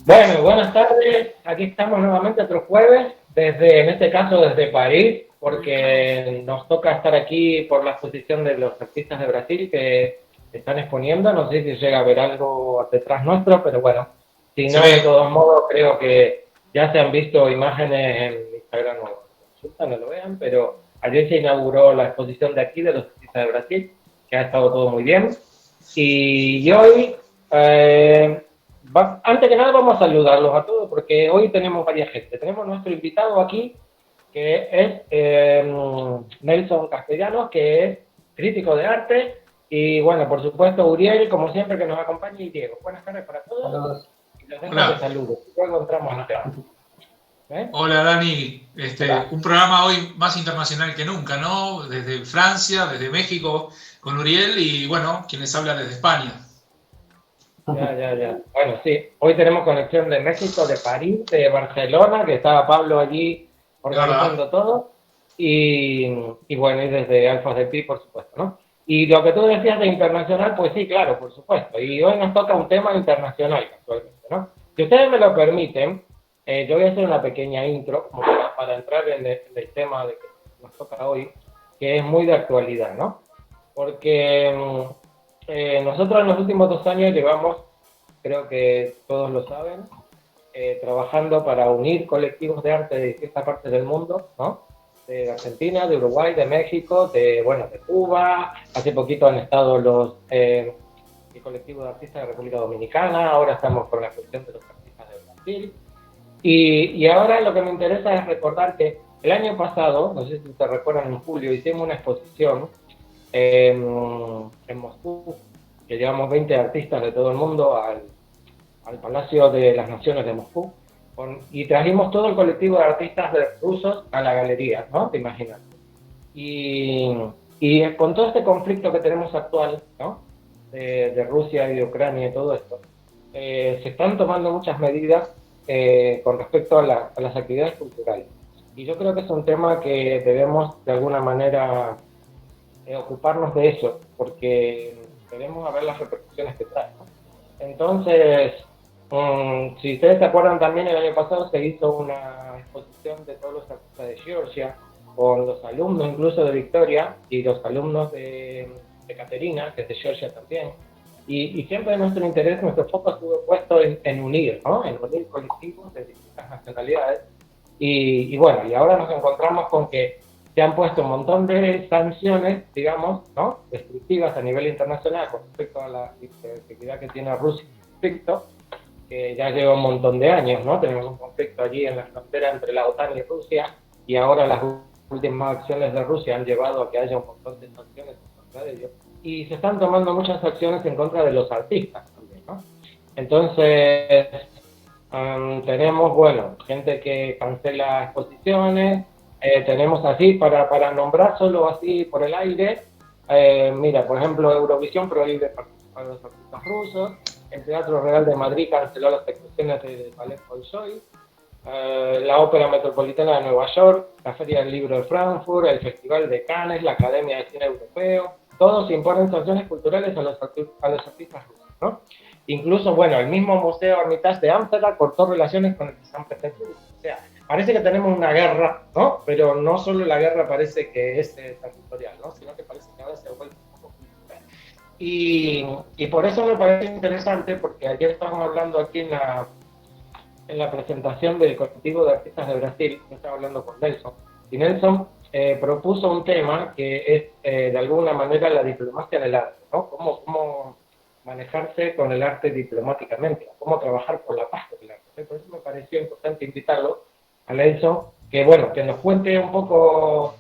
Bueno, buenas tardes. Aquí estamos nuevamente otro jueves, en este caso desde París, porque nos toca estar aquí por la exposición de los artistas de Brasil que están exponiendo. No sé si llega a ver algo detrás nuestro, pero bueno, si Se no, de ve. todos modos, creo que ya se han visto imágenes en Instagram, no lo vean, pero ayer se inauguró la exposición de aquí de los artistas de Brasil, que ha estado todo muy bien. Y hoy, antes que nada, vamos a saludarlos a todos, porque hoy tenemos varias gente. Tenemos nuestro invitado aquí, que es Nelson Castellanos, que es crítico de arte. Y bueno, por supuesto, Uriel, como siempre, que nos acompaña, y Diego. Buenas tardes para todos. Hola. Y los dejo que Hola. saluden. Luego entramos al tema. ¿Eh? Hola Dani. Hola. Un programa hoy más internacional que nunca, ¿no? Desde Francia, desde México, con Uriel y bueno, quienes hablan desde España. Ya. Bueno, sí, hoy tenemos conexión de México, de París, de Barcelona, que estaba Pablo allí Es verdad. organizando todo, y bueno, y desde Alfas de Pi, por supuesto, ¿no? Y lo que tú decías de internacional, pues sí, claro, por supuesto, y hoy nos toca un tema internacional, casualmente, ¿no? Si ustedes me lo permiten, yo voy a hacer una pequeña intro, como para entrar en el tema de que nos toca hoy, que es muy de actualidad, ¿no? Porque nosotros en los últimos 2 años llevamos, creo que todos lo saben, trabajando para unir colectivos de arte de distintas partes del mundo, ¿no? De Argentina, de Uruguay, de México, de Cuba. Hace poquito han estado el colectivo de artistas de República Dominicana. Ahora estamos con la cuestión de los artistas de Brasil. Y ahora lo que me interesa es recordar que el año pasado, no sé si te recuerdan, en julio hicimos una exposición en Moscú, que llevamos 20 artistas de todo el mundo al Palacio de las Naciones de Moscú, y trajimos todo el colectivo de artistas rusos a la galería, ¿no? Te imaginas. Y, y con todo este conflicto que tenemos actual, ¿no? De Rusia y de Ucrania y todo esto, se están tomando muchas medidas con respecto a las actividades culturales. Y yo creo que es un tema que debemos de alguna manera ocuparnos de eso, porque debemos ver las repercusiones que trae, ¿no? Entonces, si ustedes se acuerdan también, el año pasado se hizo una exposición de todos los artistas de Georgia, con los alumnos incluso de Victoria y los alumnos de Caterina, que es de Georgia también. Y siempre nuestro interés, nuestro foco estuvo puesto en unir, ¿no? En unir colectivos de distintas nacionalidades. Y bueno, y ahora nos encontramos con que se han puesto un montón de sanciones, digamos, ¿no? Restrictivas a nivel internacional con respecto a la actividad que tiene Rusia respecto, que ya lleva un montón de años, ¿no? Tenemos un conflicto allí en la frontera entre la OTAN y Rusia, y ahora las últimas acciones de Rusia han llevado a que haya un montón de sanciones en contra de ellos, y se están tomando muchas acciones en contra de los artistas también, ¿no? Entonces, tenemos, bueno, gente que cancela exposiciones, tenemos así, para nombrar solo así por el aire, mira, por ejemplo, Eurovisión prohíbe participar de los artistas rusos, el Teatro Real de Madrid canceló las actuaciones del Ballet Bolshoi, la Ópera Metropolitana de Nueva York, la Feria del Libro de Frankfurt, el Festival de Cannes, la Academia de Cine Europeo, todos imponen sanciones culturales a los artistas rusos, ¿no? Incluso, bueno, el mismo Museo Hermitage de Ámsterdam cortó relaciones con el de San Petersburgo. O sea, parece que tenemos una guerra, ¿no? Pero no solo la guerra parece que es territorial, ¿no? Sino que parece que ahora se vuelve un poco cultural. Y por eso me parece interesante, porque ayer estábamos hablando aquí en la presentación del colectivo de artistas de Brasil, yo estaba hablando con Nelson, y Nelson propuso un tema que es de alguna manera la diplomacia del arte, ¿no? Cómo manejarse con el arte diplomáticamente, cómo trabajar por la paz con el arte. Por eso me pareció importante invitarlo a Nelson, que bueno, que nos cuente un poco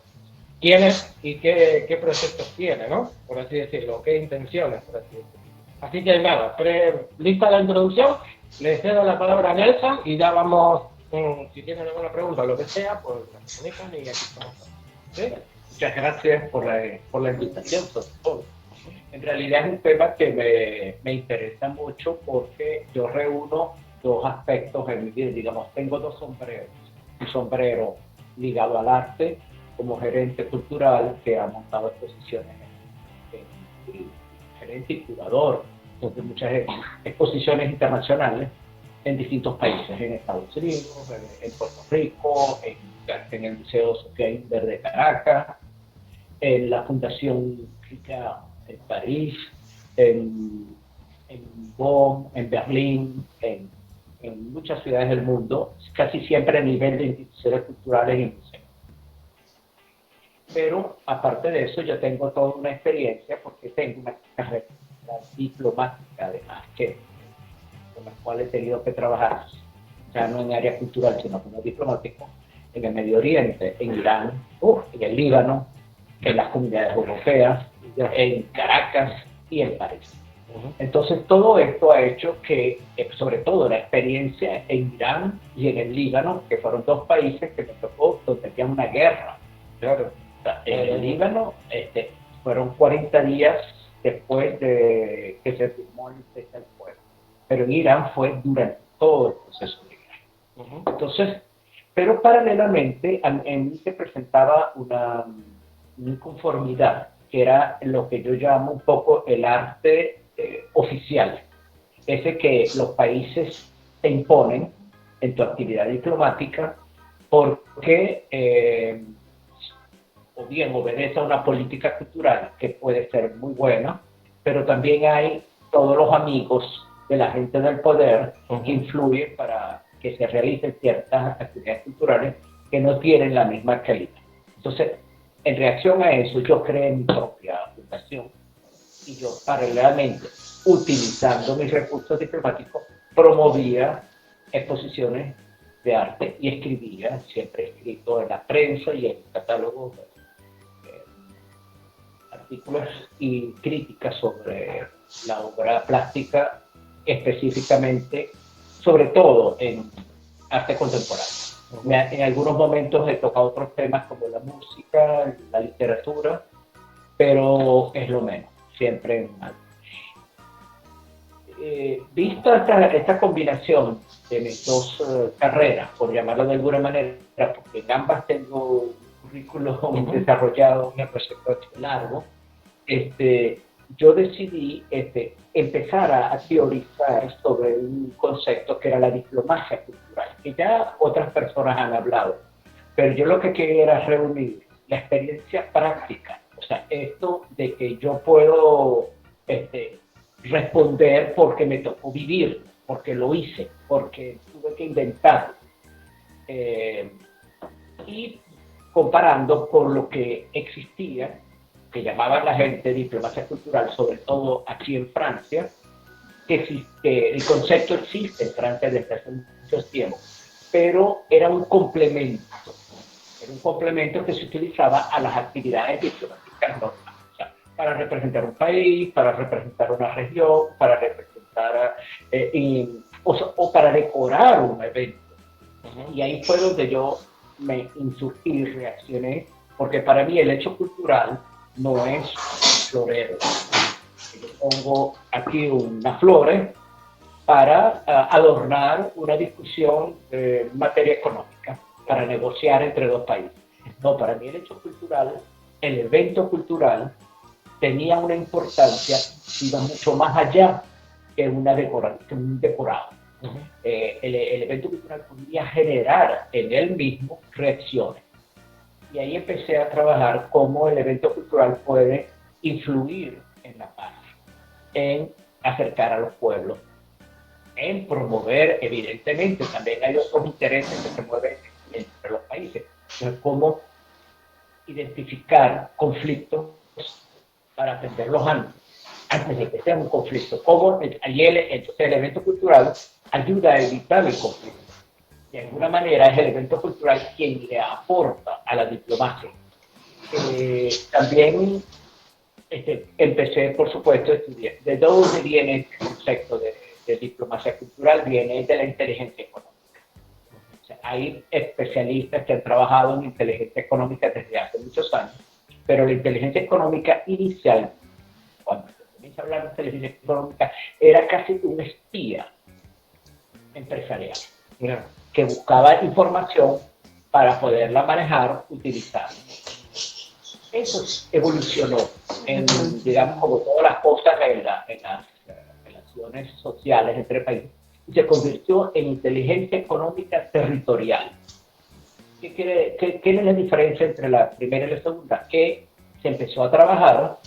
quién es y qué proyectos tiene, ¿no? Por así decirlo, qué intenciones, por así decirlo. Así que nada, lista la introducción, le cedo la palabra a Nelson y ya vamos, si tienen alguna pregunta o lo que sea, pues la comunican y aquí estamos. ¿Sí? Muchas gracias por la invitación, sobre todo. En realidad es un tema que me interesa mucho porque yo reúno dos aspectos en mi vida. Digamos, tengo dos sombreros. Un sombrero ligado al arte como gerente cultural que ha montado exposiciones, gerente y curador de muchas exposiciones internacionales en distintos países, en Estados Unidos, en Puerto Rico, en el Museo Sofía Inver de Caracas, en la Fundación Rica en París, en Bonn, en Berlín, en muchas ciudades del mundo, casi siempre a nivel de instituciones culturales y museos. Pero aparte de eso, yo tengo toda una experiencia porque tengo una carrera diplomática, además, con la cual he tenido que trabajar, ya no en área cultural, sino como diplomático, en el Medio Oriente, en Irán, en el Líbano, en las comunidades europeas, en Caracas y en París. Entonces todo esto ha hecho que, sobre todo la experiencia en Irán y en el Líbano, que fueron dos países que me tocó donde había una guerra. Claro. En el Líbano fueron 40 días después de que se firmó el cese al fuego, pero en Irán fue durante todo el proceso de guerra. Entonces, pero paralelamente en mí se presentaba una inconformidad, que era lo que yo llamo un poco el arte oficial, ese que los países te imponen en tu actividad diplomática porque o bien obedece a una política cultural que puede ser muy buena, pero también hay todos los amigos de la gente del poder que influyen para que se realicen ciertas actividades culturales que no tienen la misma calidad. Entonces, en reacción a eso, yo creé mi propia fundación y yo paralelamente, utilizando mis recursos diplomáticos, promovía exposiciones de arte y escribía, siempre he escrito en la prensa y en catálogos, artículos y críticas sobre la obra plástica, específicamente, sobre todo en arte contemporáneo. En algunos momentos he tocado otros temas como la música, la literatura, pero es lo menos, siempre en algo. Vista esta combinación de mis dos carreras, por llamarlo de alguna manera, porque en ambas tengo un currículum desarrollado, un proyecto largo, yo decidí empezar a teorizar sobre un concepto que era la diplomacia cultural, que ya otras personas han hablado, pero yo lo que quería era reunir la experiencia práctica, o sea, esto de que yo puedo responder porque me tocó vivir, porque lo hice, porque tuve que inventarlo, y comparando con lo que existía, que llamaban la gente diplomacia cultural, sobre todo aquí en Francia, que el concepto existe en Francia desde hace muchos tiempos, pero era un complemento que se utilizaba a las actividades diplomáticas normales, o sea, para representar un país, para representar una región, para representar o para decorar un evento. Y ahí fue donde yo me insurgí y reaccioné, porque para mí el hecho cultural no es florero. Yo pongo aquí unas flores para adornar una discusión de materia económica, para negociar entre dos países. No, para mí el hecho cultural, el evento cultural, tenía una importancia, iba mucho más allá que un decorado. El evento cultural podía generar en él mismo reacciones. Y ahí empecé a trabajar cómo el evento cultural puede influir en la paz, en acercar a los pueblos, en promover, evidentemente, también hay otros intereses que se mueven entre los países. Entonces, cómo identificar conflictos para atenderlos antes de que sea un conflicto. Cómo entonces el evento cultural ayuda a evitar el conflicto. De alguna manera es el evento cultural quien le aporta a la diplomacia. También empecé, por supuesto, a estudiar. ¿De dónde viene el concepto de diplomacia cultural? Viene de la inteligencia económica. O sea, hay especialistas que han trabajado en inteligencia económica desde hace muchos años, pero la inteligencia económica inicial, cuando se comienza a hablar de inteligencia económica, era casi un espía empresarial, que buscaba información para poderla manejar, utilizarla. Eso evolucionó en, digamos, como todas las cosas en las relaciones sociales entre países, y se convirtió en inteligencia económica territorial. ¿Qué es la diferencia entre la primera y la segunda? Que se empezó a trabajar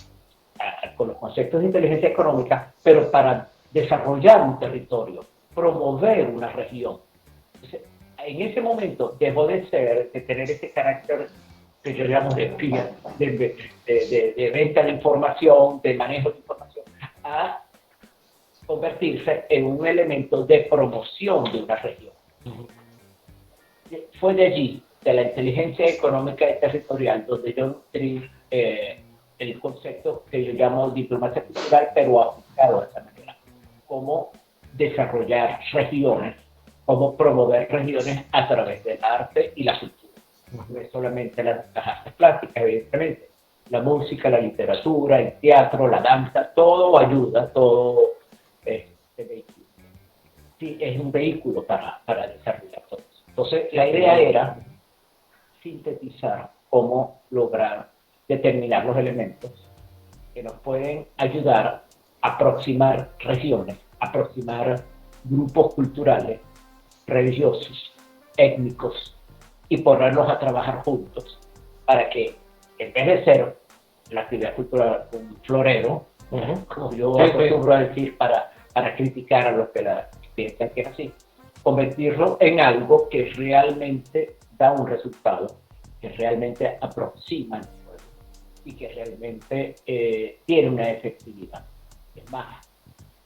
con los conceptos de inteligencia económica, pero para desarrollar un territorio, promover una región. Entonces, en ese momento dejó de tener ese carácter que yo llamo de espía, de venta de información, de manejo de información, a convertirse en un elemento de promoción de una región. Fue de allí, de la inteligencia económica y territorial, donde yo nutrí el concepto que yo llamo diplomacia cultural, pero aplicado de esa manera. Cómo desarrollar regiones, cómo promover regiones a través del arte y la cultura. No es solamente las artes plásticas, evidentemente. La música, la literatura, el teatro, la danza, todo ayuda, todo vehículo. Sí, es un vehículo para desarrollar todo eso. Entonces, la idea era sintetizar cómo lograr determinar los elementos que nos pueden ayudar a aproximar regiones, aproximar grupos culturales, religiosos, étnicos, y ponerlos a trabajar juntos para que, en vez de ser la actividad cultural un florero, como yo acostumbro a decir para criticar a los que piensan que es así, convertirlo en algo que realmente da un resultado, que realmente aproxima al pueblo y que realmente tiene una efectividad. Es más,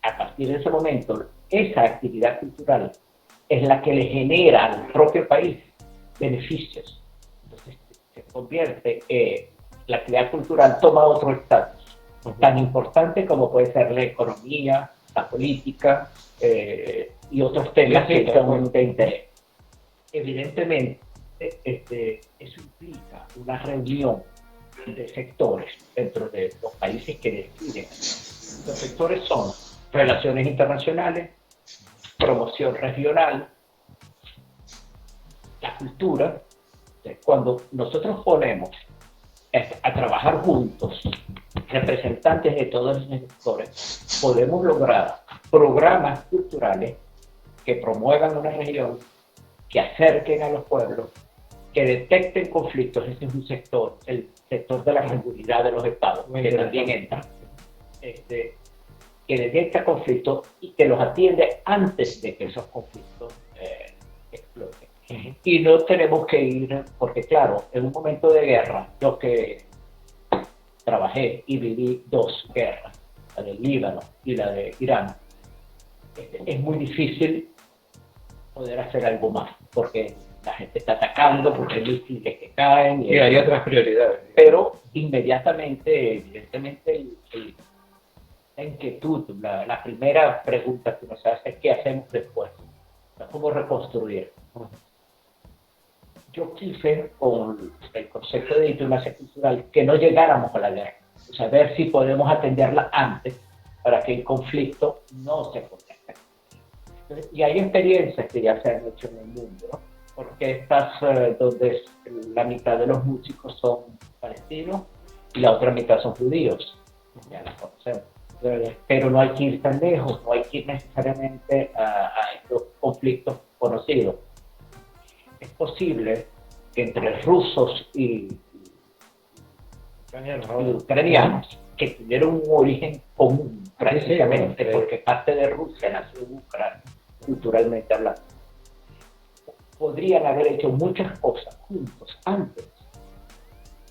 a partir de ese momento, esa actividad cultural es la que le genera al propio país beneficios. Entonces se convierte, la actividad cultural toma otro estatus, tan importante como puede ser la economía, la política y otros temas que son de interés. Evidentemente, eso implica una reunión de sectores dentro de los países que deciden. Los sectores son relaciones internacionales, promoción regional, la cultura. Cuando nosotros ponemos a trabajar juntos representantes de todos los sectores, podemos lograr programas culturales que promuevan una región, que acerquen a los pueblos, que detecten conflictos. Ese es un sector, el sector de la seguridad de los estados, que también entra, que detecta conflictos y que los atiende antes de que esos conflictos exploten. Y no tenemos que ir, porque claro, en un momento de guerra, yo que trabajé y viví dos guerras, la del Líbano y la de Irán, es muy difícil poder hacer algo más, porque la gente está atacando, porque hay misiles que caen. Y hay otras prioridades. Pero inmediatamente, evidentemente, la inquietud, la primera pregunta que nos hace es ¿qué hacemos después? ¿Cómo reconstruir? Yo quise, con el concepto de diplomacia cultural, que no llegáramos a la guerra, o sea, ver si podemos atenderla antes para que el conflicto no se conecte. Y hay experiencias que ya se han hecho en el mundo, ¿no? Orquestas donde la mitad de los músicos son palestinos y la otra mitad son judíos, ya las conocemos. Pero no hay que ir tan lejos, no hay que ir necesariamente a estos conflictos conocidos. Es posible que entre rusos y ucranianos, que tuvieron un origen común prácticamente, porque parte de Rusia nació en Ucrania, culturalmente hablando, podrían haber hecho muchas cosas juntos antes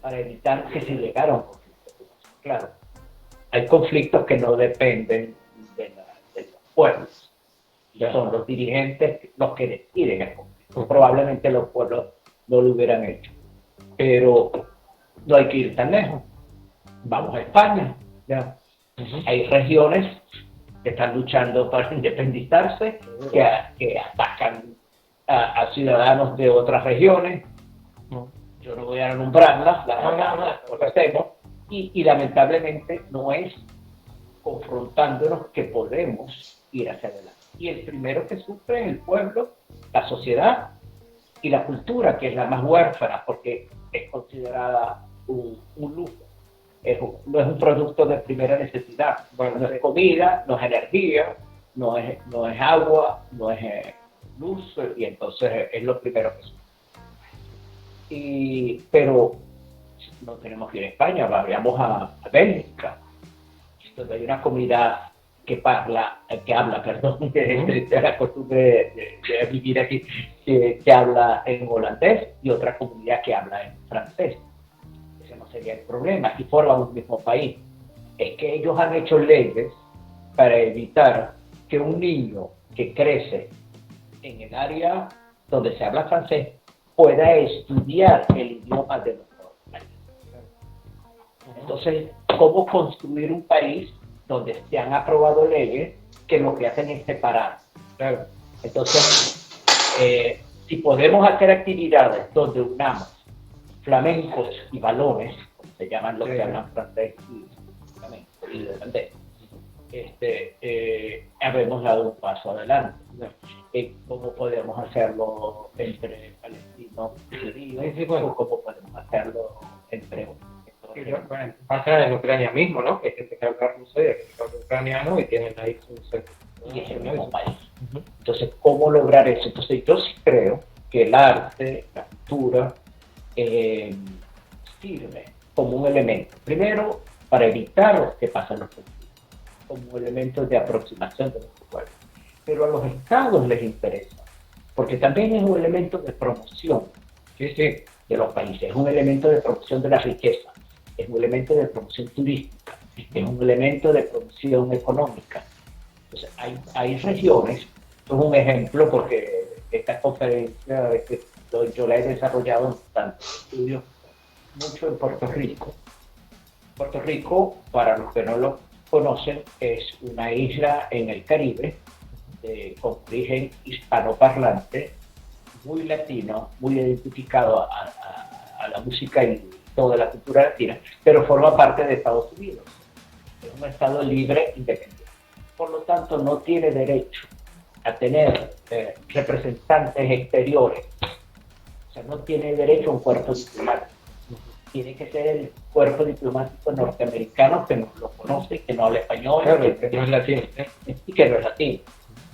para evitar que se llegara a un conflicto. Claro, hay conflictos que no dependen de los pueblos, son los dirigentes los que deciden el conflicto. Probablemente los pueblos no lo hubieran hecho, pero no hay que ir tan lejos. Vamos a España, ¿ya? Hay regiones que están luchando para independizarse, que atacan a ciudadanos de otras regiones. Yo no voy a nombrarlas, las conocemos, y lamentablemente no es confrontándonos que podemos ir hacia adelante. Y el primero que sufre es el pueblo, la sociedad, y la cultura, que es la más huérfana, porque es considerada un lujo. No es un producto de primera necesidad. Bueno, no es comida, no es energía, no es agua, no es luz, y entonces es lo primero que sube. Pero no tenemos que ir a España, vayamos a Bélgica, donde hay una comunidad que habla, perdón, de la costumbre de vivir aquí, que habla en holandés, y otra comunidad que habla en francés. Ese no sería el problema, y forman un mismo país. Es que ellos han hecho leyes para evitar que un niño que crece en el área donde se habla francés pueda estudiar el idioma de los otros países. Entonces, ¿cómo construir un país donde se han aprobado leyes que lo que hacen es separar? Claro. Entonces, si podemos hacer actividades donde unamos flamencos y balones, como se llaman los que hablan francés y flamenco y holandés, habemos dado un paso adelante. ¿Cómo podemos hacerlo entre palestinos y judíos? ¿O cómo podemos hacerlo entre bueno, pasa en Ucrania mismo, ¿no? Que hay gente que habla ruso y hay gente que habla ucraniano y tienen ahí su y es el mismo país. Entonces, ¿cómo lograr eso? Entonces, yo sí creo que el arte, la cultura, sirve como un elemento, primero, para evitar lo que pasa en los conflictos, como elemento de aproximación de los pueblos. Pero a los estados les interesa, porque también es un elemento de promoción de los países, es un elemento de promoción de la riqueza, es un elemento de promoción turística, es un elemento de promoción económica. Entonces, hay regiones, es un ejemplo porque esta conferencia yo la he desarrollado en tantos estudios, mucho en Puerto Rico. Puerto Rico, para los que no lo conocen, es una isla en el Caribe con origen hispanoparlante, muy latino, muy identificado a la música y toda la cultura latina, pero forma parte de Estados Unidos. Es un estado libre, independiente. Por lo tanto, no tiene derecho a tener representantes exteriores. O sea, no tiene derecho a un cuerpo diplomático. Tiene que ser el cuerpo diplomático norteamericano que no lo conoce, que no habla español, claro, que no es latino. Y que no es latino.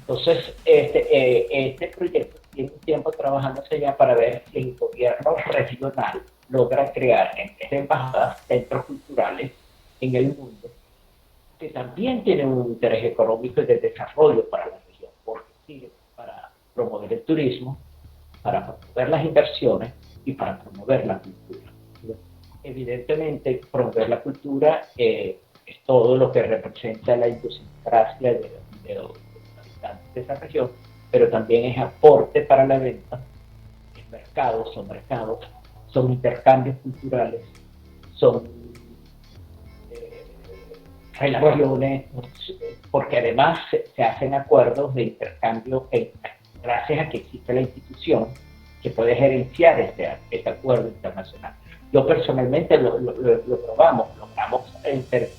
Entonces, este proyecto tiene un tiempo trabajándose ya para ver si el gobierno regional logra crear en estas embajadas centros culturales en el mundo que también tienen un interés económico y de desarrollo para la región, porque sirve para promover el turismo, para promover las inversiones y para promover la cultura. Evidentemente, promover la cultura es todo lo que representa la idiosincrasia de los habitantes de esa región, pero también es aporte para la venta, es mercados, son intercambios culturales, son relaciones, porque además se hacen acuerdos de intercambio gracias a que existe la institución que puede gerenciar este acuerdo internacional. Yo personalmente lo logramos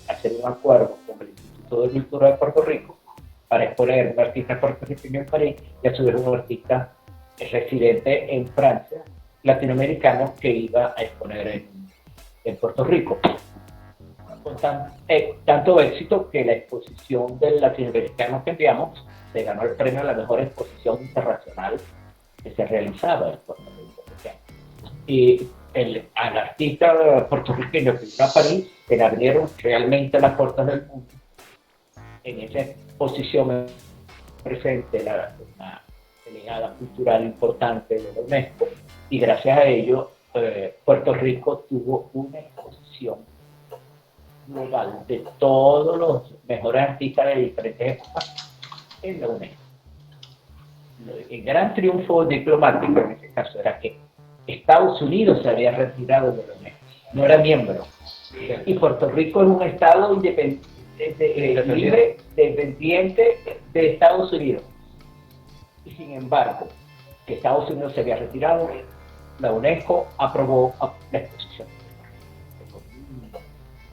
hacer un acuerdo con el Instituto de Cultura de Puerto Rico para exponer un artista puertorriqueño en París y a su vez un artista residente en Francia, latinoamericano, que iba a exponer en Puerto Rico. Con tanto éxito que la exposición del latinoamericano que enviamos se ganó el premio a la mejor exposición internacional que se realizaba en Puerto Rico. Y al artista puertorriqueño que vino a París se le abrieron realmente las puertas del mundo. En esa exposición presente una delegada cultural importante de la UNESCO, y gracias a ello Puerto Rico tuvo una exposición global de todos los mejores artistas de diferentes épocas en la UNESCO. El gran triunfo diplomático en este caso era que Estados Unidos se había retirado de la UNESCO, no era miembro, y Puerto Rico es un estado independiente, libre, dependiente de Estados Unidos. Y sin embargo, que Estados Unidos se había retirado, la UNESCO aprobó la exposición.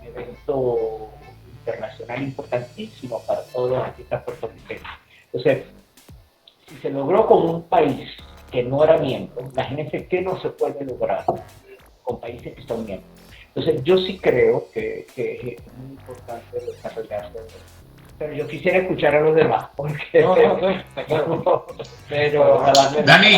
Un evento internacional importantísimo para todos los artistas puertorriqueños. Entonces, si se logró con un país que no era miembro, imagínense qué no se puede lograr con países que son miembros. Entonces, yo sí creo que es muy importante desarrollarse. Pero yo quisiera escuchar a los demás, porque... No, está claro. Pero, Dani,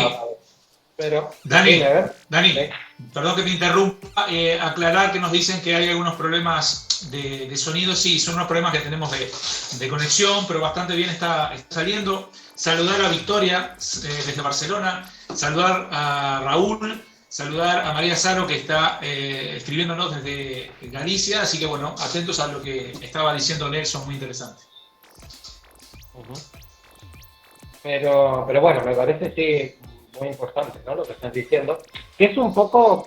pero, Dani, a ver. Dani, Sí. perdón que te interrumpa, aclarar que nos dicen que hay algunos problemas de sonido, sí, son unos problemas que tenemos de conexión, pero bastante bien está saliendo. Saludar a Victoria desde Barcelona, saludar a Raúl, saludar a María Saro que está escribiéndonos desde Galicia, así que bueno, atentos a lo que estaba diciendo Nelson, muy interesante. Pero bueno, me parece sí muy importante, ¿no? Lo que estás diciendo, que es un poco,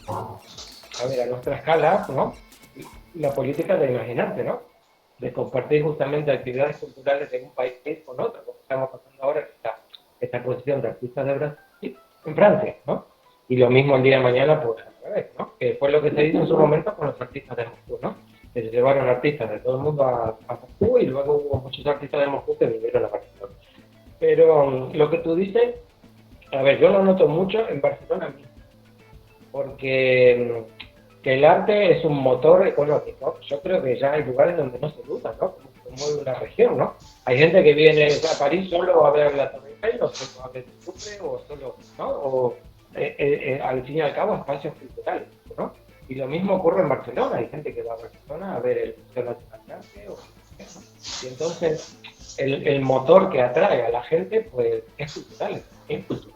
a ver, a nuestra escala, ¿no? La política de imaginarte, ¿no? De compartir justamente actividades culturales en un país con otro, como estamos pasando ahora, esta exposición de artistas de Brasil en Francia, ¿no? Y lo mismo el día de mañana, pues al revés, ¿no? Que fue lo que se hizo en su momento con los artistas de Moscú, ¿no? Que se llevaron artistas de todo el mundo a Moscú y luego hubo muchos artistas de Moscú que vinieron a Barcelona. Pero lo que tú dices, a ver, yo lo noto mucho en Barcelona mismo, porque que el arte es un motor económico. Yo creo que ya hay lugares donde no se usa, ¿no? Como en una región, ¿no? Hay gente que viene a París solo a ver la Torre Eiffel, o solo a ver el Louvre, o solo, ¿no? O al fin y al cabo espacios culturales, ¿no? Y lo mismo ocurre en Barcelona. Hay gente que va a Barcelona a ver el Museo Nacional de Arte, ¿no? Y entonces el motor que atrae a la gente, pues es cultural, es cultural.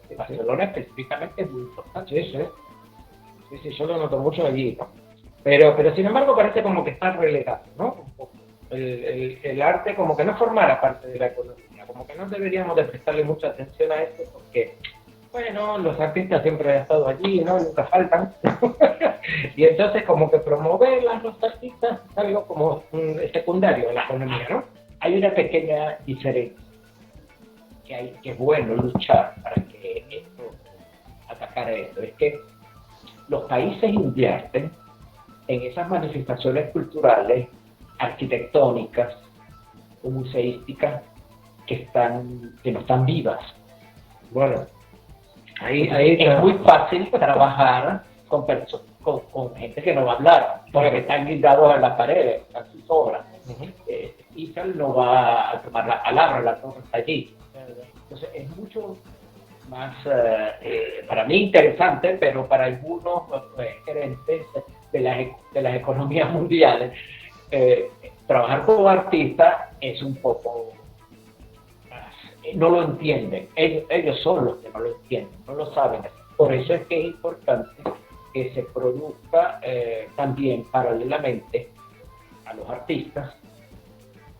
Sí, Barcelona específicamente es muy importante. Sí, sí. Sí, yo lo noto mucho allí, ¿no? Pero sin embargo parece como que está relegado, ¿no? Un poco. El arte como que no formara parte de la economía, como que no deberíamos de prestarle mucha atención a esto porque, bueno, los artistas siempre han estado allí, ¿no? Nunca faltan. Y entonces como que promover a los artistas es algo como secundario en la economía, ¿no? Hay una pequeña diferencia que es bueno luchar para que atacar esto. Es que los países invierten en esas manifestaciones culturales, arquitectónicas o museísticas que no están vivas. Bueno, ahí es muy fácil trabajar con gente que no va a hablar, porque están guindados a las paredes, a sus obras. Israel no va a tomar la palabra, la cosa está allí. Entonces es mucho más, para mí interesante, pero para algunos gerentes de las economías mundiales, trabajar como artista es un poco, no lo entienden, ellos son los que no lo entienden, no lo saben. Por eso es que es importante que se produzca también paralelamente a los artistas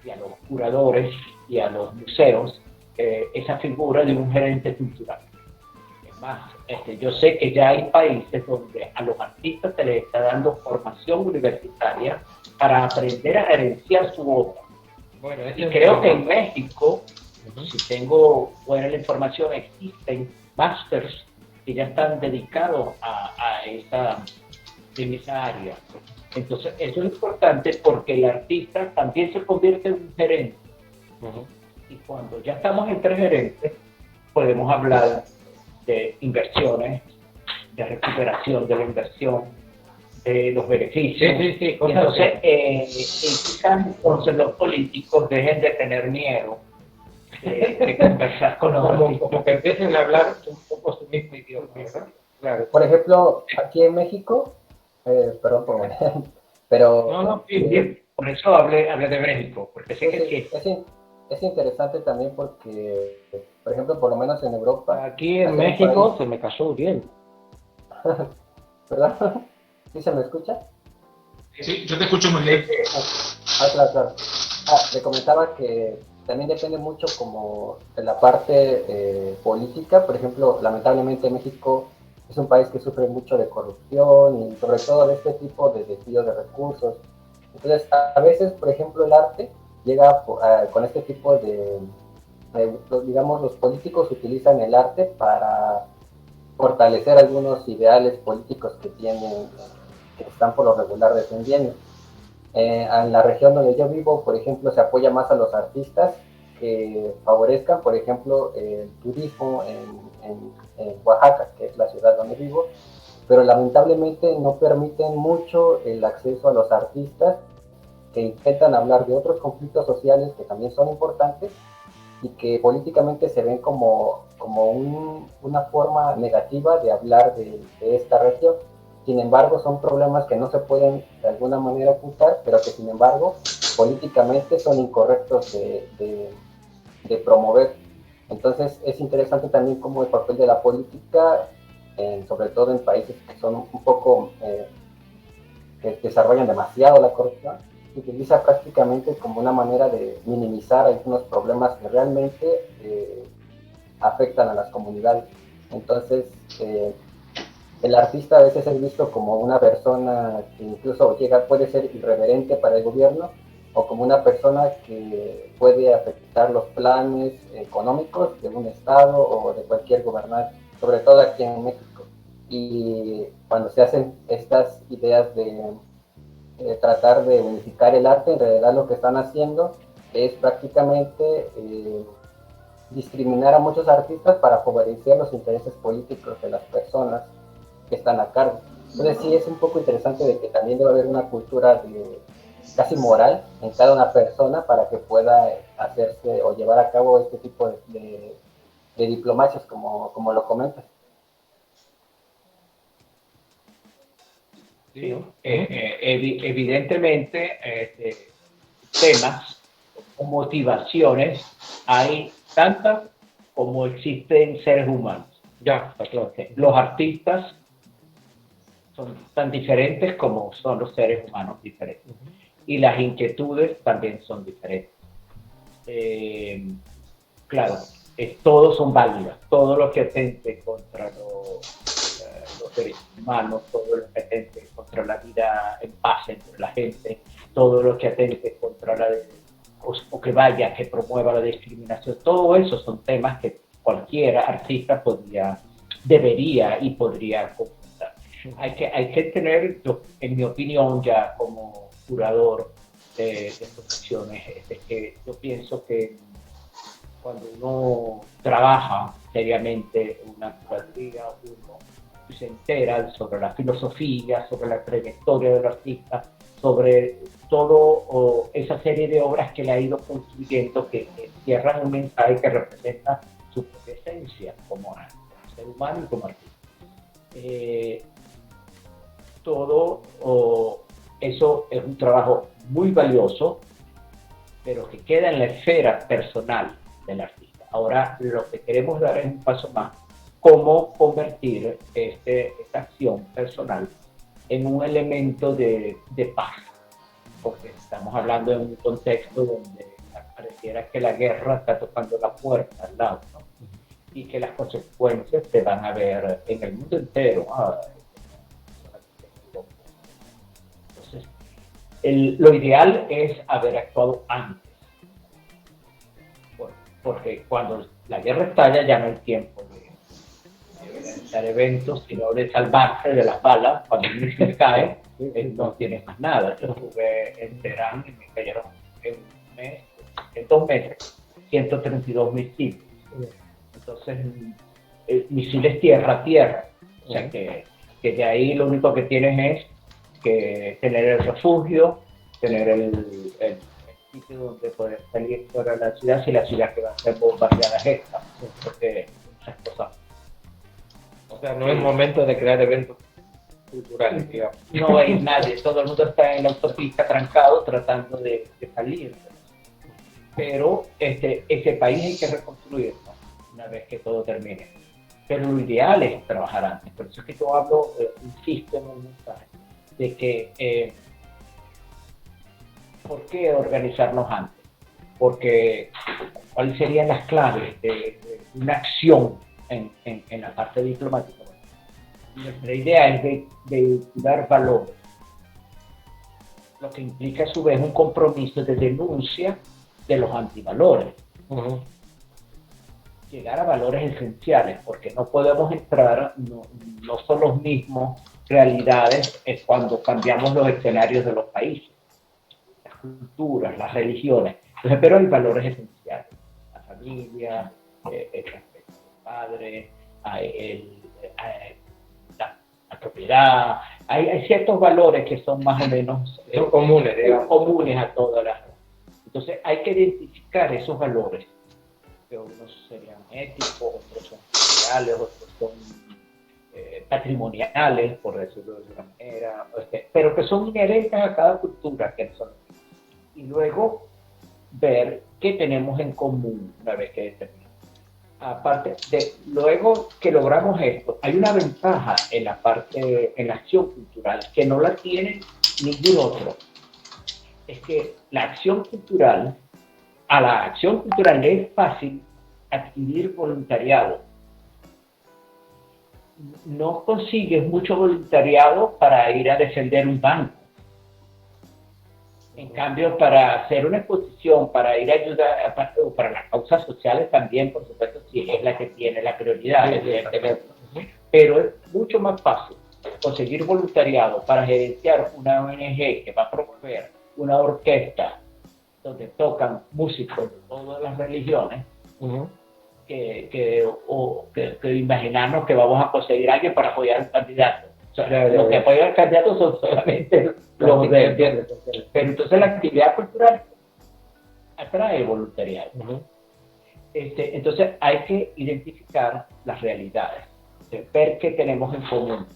y a los curadores y a los museos esa figura de un gerente cultural. Es más, yo sé que ya hay países donde a los artistas se les está dando formación universitaria para aprender a gerenciar su obra. Bueno, y creo que en México, si tengo buena la información, existen másters que ya están dedicados en esa área. Entonces, eso es importante porque el artista también se convierte en un gerente. Y cuando ya estamos entre gerentes, podemos hablar de inversiones, de recuperación de la inversión, de los beneficios. Sí, y entonces, quizás entonces los políticos dejen de tener miedo de conversar con los artistas. Como que empiecen a hablar un poco su mismo idioma, ¿verdad? Claro. Por ejemplo, aquí en México, perdón por pero... No, bien. Por eso hablé de México, porque sé que sí. Es interesante también porque, por ejemplo, por lo menos en Europa... Aquí en México se me cayó bien. ¿Verdad? ¿Sí se me escucha? Sí, yo te escucho muy bien. Claro. Le comentaba que también depende mucho como de la parte política. Por ejemplo, lamentablemente México es un país que sufre mucho de corrupción y sobre todo de este tipo de desvío de recursos. Entonces, a veces, por ejemplo, el arte llega con este tipo digamos, los políticos utilizan el arte para fortalecer algunos ideales políticos que tienen, que están por lo regular defendiendo. En la región donde yo vivo, por ejemplo, se apoya más a los artistas que favorezcan, por ejemplo, el turismo en Oaxaca, que es la ciudad donde vivo, pero lamentablemente no permiten mucho el acceso a los artistas que intentan hablar de otros conflictos sociales que también son importantes y que políticamente se ven como una forma negativa de hablar de esta región. Sin embargo, son problemas que no se pueden de alguna manera ocultar, pero que sin embargo políticamente son incorrectos de promover. Entonces es interesante también cómo el papel de la política, sobre todo en países que son un poco, que desarrollan demasiado la corrupción, se utiliza prácticamente como una manera de minimizar algunos problemas que realmente afectan a las comunidades. Entonces, el artista a veces es visto como una persona que incluso puede ser irreverente para el gobierno, o como una persona que puede afectar los planes económicos de un estado o de cualquier gobernante, sobre todo aquí en México. Y cuando se hacen estas ideas de tratar de unificar el arte, en realidad lo que están haciendo es prácticamente discriminar a muchos artistas para favorecer los intereses políticos de las personas que están a cargo. Entonces sí es un poco interesante de que también debe haber una cultura casi moral en cada una persona para que pueda hacerse o llevar a cabo este tipo de diplomacias como lo comentas. Sí, evidentemente, temas o motivaciones hay tantas como existen seres humanos. Ya, está claro. Los artistas son tan diferentes como son los seres humanos diferentes. Y las inquietudes también son diferentes. Claro, todos son válidos. Todo lo que atente contra los derechos humanos, todo lo que atente contra la vida en paz entre la gente, todo lo que atente contra o que vaya, que promueva la discriminación, todo eso son temas que cualquier artista debería y podría confrontar. Hay que tener, en mi opinión, ya como curador de producciones, que yo pienso que cuando uno trabaja seriamente una curaduría, uno se entera sobre la filosofía, sobre la trayectoria del artista, sobre todo esa serie de obras que le ha ido construyendo, que encierran un mensaje que representa su propia esencia como ser humano y como artista. Todo eso es un trabajo muy valioso, pero que queda en la esfera personal del artista. Ahora lo que queremos dar es un paso más, cómo convertir esta acción personal en un elemento de paz, porque estamos hablando de un contexto donde pareciera que la guerra está tocando la puerta al lado, ¿no? Y que las consecuencias se van a ver en el mundo entero. Entonces, lo ideal es haber actuado antes, porque cuando la guerra estalla ya no hay tiempo de organizar eventos, sino de salvarse de las balas. Cuando el misil cae, no tienes más nada. Yo estuve en Teherán y me cayeron en 2 meses, 132 misiles. Entonces, misiles tierra-tierra. O sea que de ahí lo único que tienes es que tener el refugio, tener el sitio donde poder salir fuera de la ciudad, si la ciudad que va a ser bombardeada es esta, porque esas cosas. O sea, no es momento de crear eventos culturales, digamos. No hay nadie, todo el mundo está en la autopista trancado tratando de salir. Pero ese país hay que reconstruirlo una vez que todo termine. Pero lo ideal es trabajar antes. Por eso es que yo hablo, insisto en un mensaje, de que ¿por qué organizarnos antes? Porque ¿cuáles serían las claves de una acción en la parte diplomática? Nuestra idea es de dar valor, lo que implica a su vez un compromiso de denuncia de los antivalores. Llegar a valores esenciales, porque no podemos entrar, no son los mismos realidades cuando cambiamos los escenarios de los países, las culturas, las religiones. Entonces, pero hay valores esenciales. familia, el respeto al padre, la propiedad. Hay ciertos valores que son más o menos Son comunes, digamos. comunes a todas las. Entonces hay que identificar esos valores, que unos serían éticos, otros son sociales, otros son patrimoniales, por decirlo de alguna manera, pero que son inherentes a cada cultura, que son. Y luego ver qué tenemos en común una vez que determinamos. Aparte de, luego que logramos esto, hay una ventaja en la acción cultural que no la tiene ningún otro. Es que a la acción cultural le es fácil adquirir voluntariado. No consigues mucho voluntariado para ir a defender un banco. En cambio, para hacer una exposición, para ir a ayudar, para las causas sociales también, por supuesto, sí es la que tiene la prioridad, evidentemente. Pero es mucho más fácil conseguir voluntariado para gerenciar una ONG que va a promover una orquesta donde tocan músicos de todas las religiones, que imaginarnos que vamos a conseguir a alguien para apoyar al candidato. O sea, los que apoyan al candidato son solamente los de. Pero entonces la actividad cultural atrae voluntariado. Entonces hay que identificar las realidades, ver qué tenemos en común,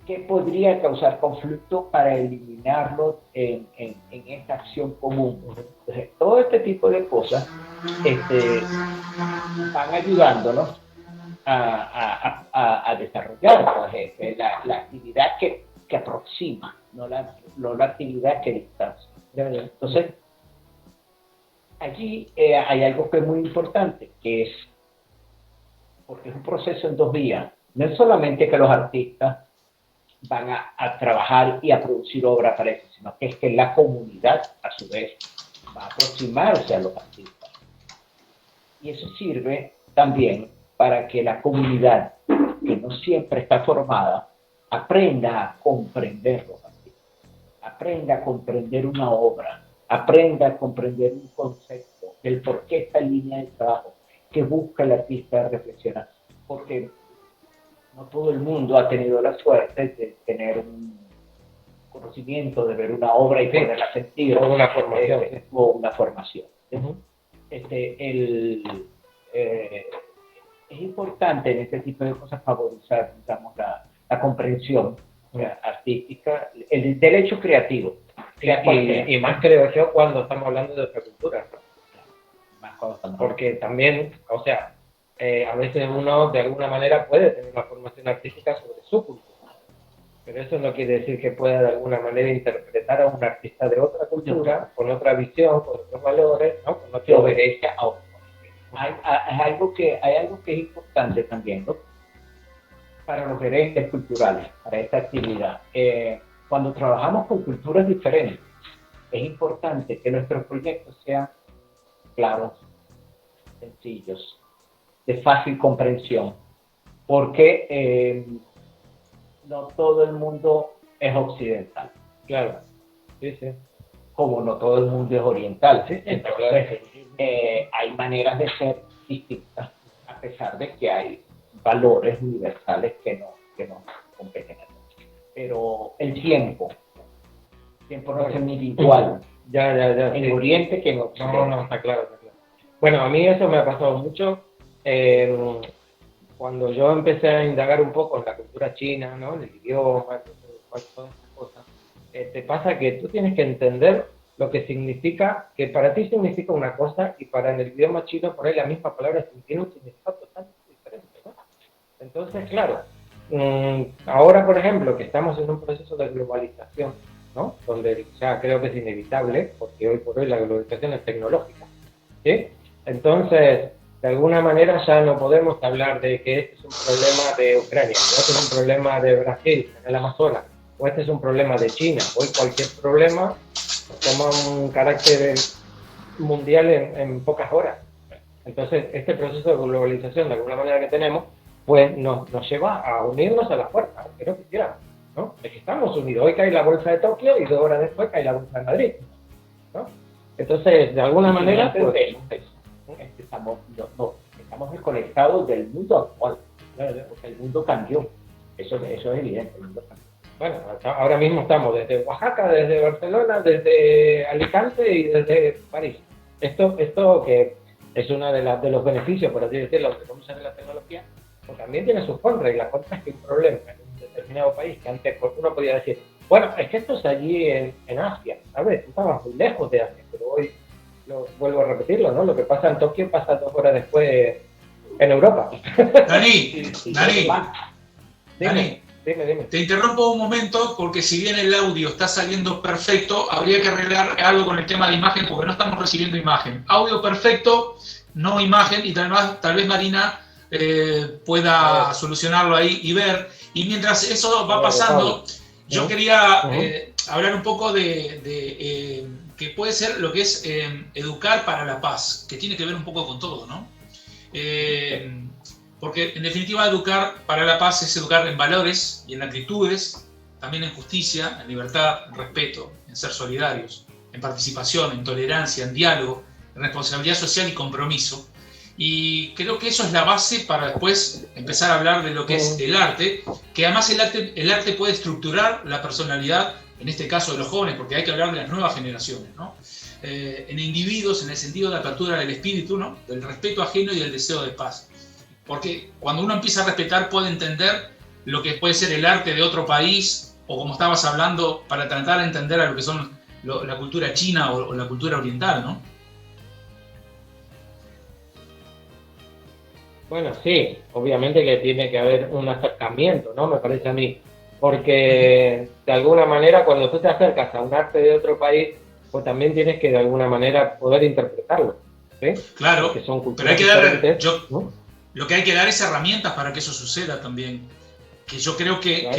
qué podría causar conflicto para eliminarlo en esta acción común. Entonces, todo este tipo de cosas van ayudándonos a desarrollar pues, la actividad que aproxima, no la actividad que distancia. Entonces, allí hay algo que es muy importante, que es, porque es un proceso en dos vías. No es solamente que los artistas van a trabajar y a producir obra para eso, sino que es que la comunidad, a su vez, va a aproximarse a los artistas. Y eso sirve también para que la comunidad, que no siempre está formada, aprenda a comprender los artistas, aprenda a comprender una obra, aprenda a comprender un concepto, del por qué esta línea de trabajo que busca el artista reflexionar. Porque no todo el mundo ha tenido la suerte de tener un conocimiento, de ver una obra y poderla sentir. O una formación. O una formación. Es importante en este tipo de cosas favorecer, digamos, la comprensión artística, el derecho creativo. Y más creo yo cuando estamos hablando de otra cultura, ¿no? Más cuando Porque también, o sea, a veces uno de alguna manera puede tener una formación artística sobre su cultura, pero eso no quiere decir que pueda de alguna manera interpretar a un artista de otra cultura, con otra visión, con otros valores, ¿no? Con otro que obedece a otro. Hay algo que es importante también, ¿no? Para los gerentes culturales, para esta actividad. Cuando trabajamos con culturas diferentes, es importante que nuestros proyectos sean claros, sencillos, de fácil comprensión, porque no todo el mundo es occidental. Claro, sí. Como no todo el mundo es oriental. Sí, entonces, hay maneras de ser distintas, a pesar de que hay valores universales que no competen a todos. Pero el tiempo no es individual. Ya. En Oriente que en Occidente. No, está claro. Bueno, a mí eso me ha pasado mucho. Cuando yo empecé a indagar un poco en la cultura china, ¿no? En el idioma, todas esas cosas, te pasa que tú tienes que entender lo que significa, que para ti significa una cosa y para en el idioma chino por ahí la misma palabra tiene un significado totalmente diferente, ¿no? Entonces, claro, ahora por ejemplo que estamos en un proceso de globalización, ¿no? Donde ya creo que es inevitable, porque hoy por hoy la globalización es tecnológica, ¿sí? Entonces, de alguna manera ya no podemos hablar de que este es un problema de Ucrania, o este es un problema de Brasil, en el Amazonas, o este es un problema de China. Hoy cualquier problema toma un carácter mundial en pocas horas. Entonces, este proceso de globalización, de alguna manera que tenemos, pues nos lleva a unirnos a la fuerza, aunque no quisiéramos, ¿no? Es que estamos unidos. Hoy cae la bolsa de Tokio y 2 horas después cae la bolsa de Madrid, ¿no? Entonces, de alguna manera, pues, estamos desconectados del mundo actual. Porque el mundo cambió. Eso es evidente. El mundo cambió. Bueno, ahora mismo estamos desde Oaxaca, desde Barcelona, desde Alicante y desde París. Esto que es uno de los beneficios, por así decirlo, que usa de la tecnología, pues también tiene sus contras. Y la contra es que un problema en un determinado país, que antes uno podía decir, bueno, es que esto es allí en Asia, ¿sabes? Tú estabas muy lejos de Asia, pero hoy vuelvo a repetirlo, ¿no? Lo que pasa en Tokio pasa 2 horas después en Europa. Dani, Dime. Te interrumpo un momento porque si bien el audio está saliendo perfecto, habría que arreglar algo con el tema de imagen porque no estamos recibiendo imagen. Audio perfecto, no imagen, y tal vez Marina pueda solucionarlo ahí y ver. Y mientras eso va pasando, yo quería hablar un poco de que puede ser lo que es educar para la paz, que tiene que ver un poco con todo, ¿no? Porque en definitiva educar para la paz es educar en valores y en actitudes, también en justicia, en libertad, en respeto, en ser solidarios, en participación, en tolerancia, en diálogo, en responsabilidad social y compromiso. Y creo que eso es la base para después empezar a hablar de lo que es el arte, que además el arte puede estructurar la personalidad, en este caso de los jóvenes, porque hay que hablar de las nuevas generaciones, ¿no? En individuos en el sentido de apertura del espíritu, ¿no? Del respeto ajeno y del deseo de paz. Porque cuando uno empieza a respetar puede entender lo que puede ser el arte de otro país, o como estabas hablando, para tratar de entender a lo que son la cultura china o la cultura oriental, ¿no? Bueno, sí, obviamente que tiene que haber un acercamiento, ¿no? Me parece a mí. Porque de alguna manera cuando tú te acercas a un arte de otro país, pues también tienes que de alguna manera poder interpretarlo, ¿sí? Claro, porque son pero hay que dar, ¿no? Lo que hay que dar es herramientas para que eso suceda también. Que yo creo que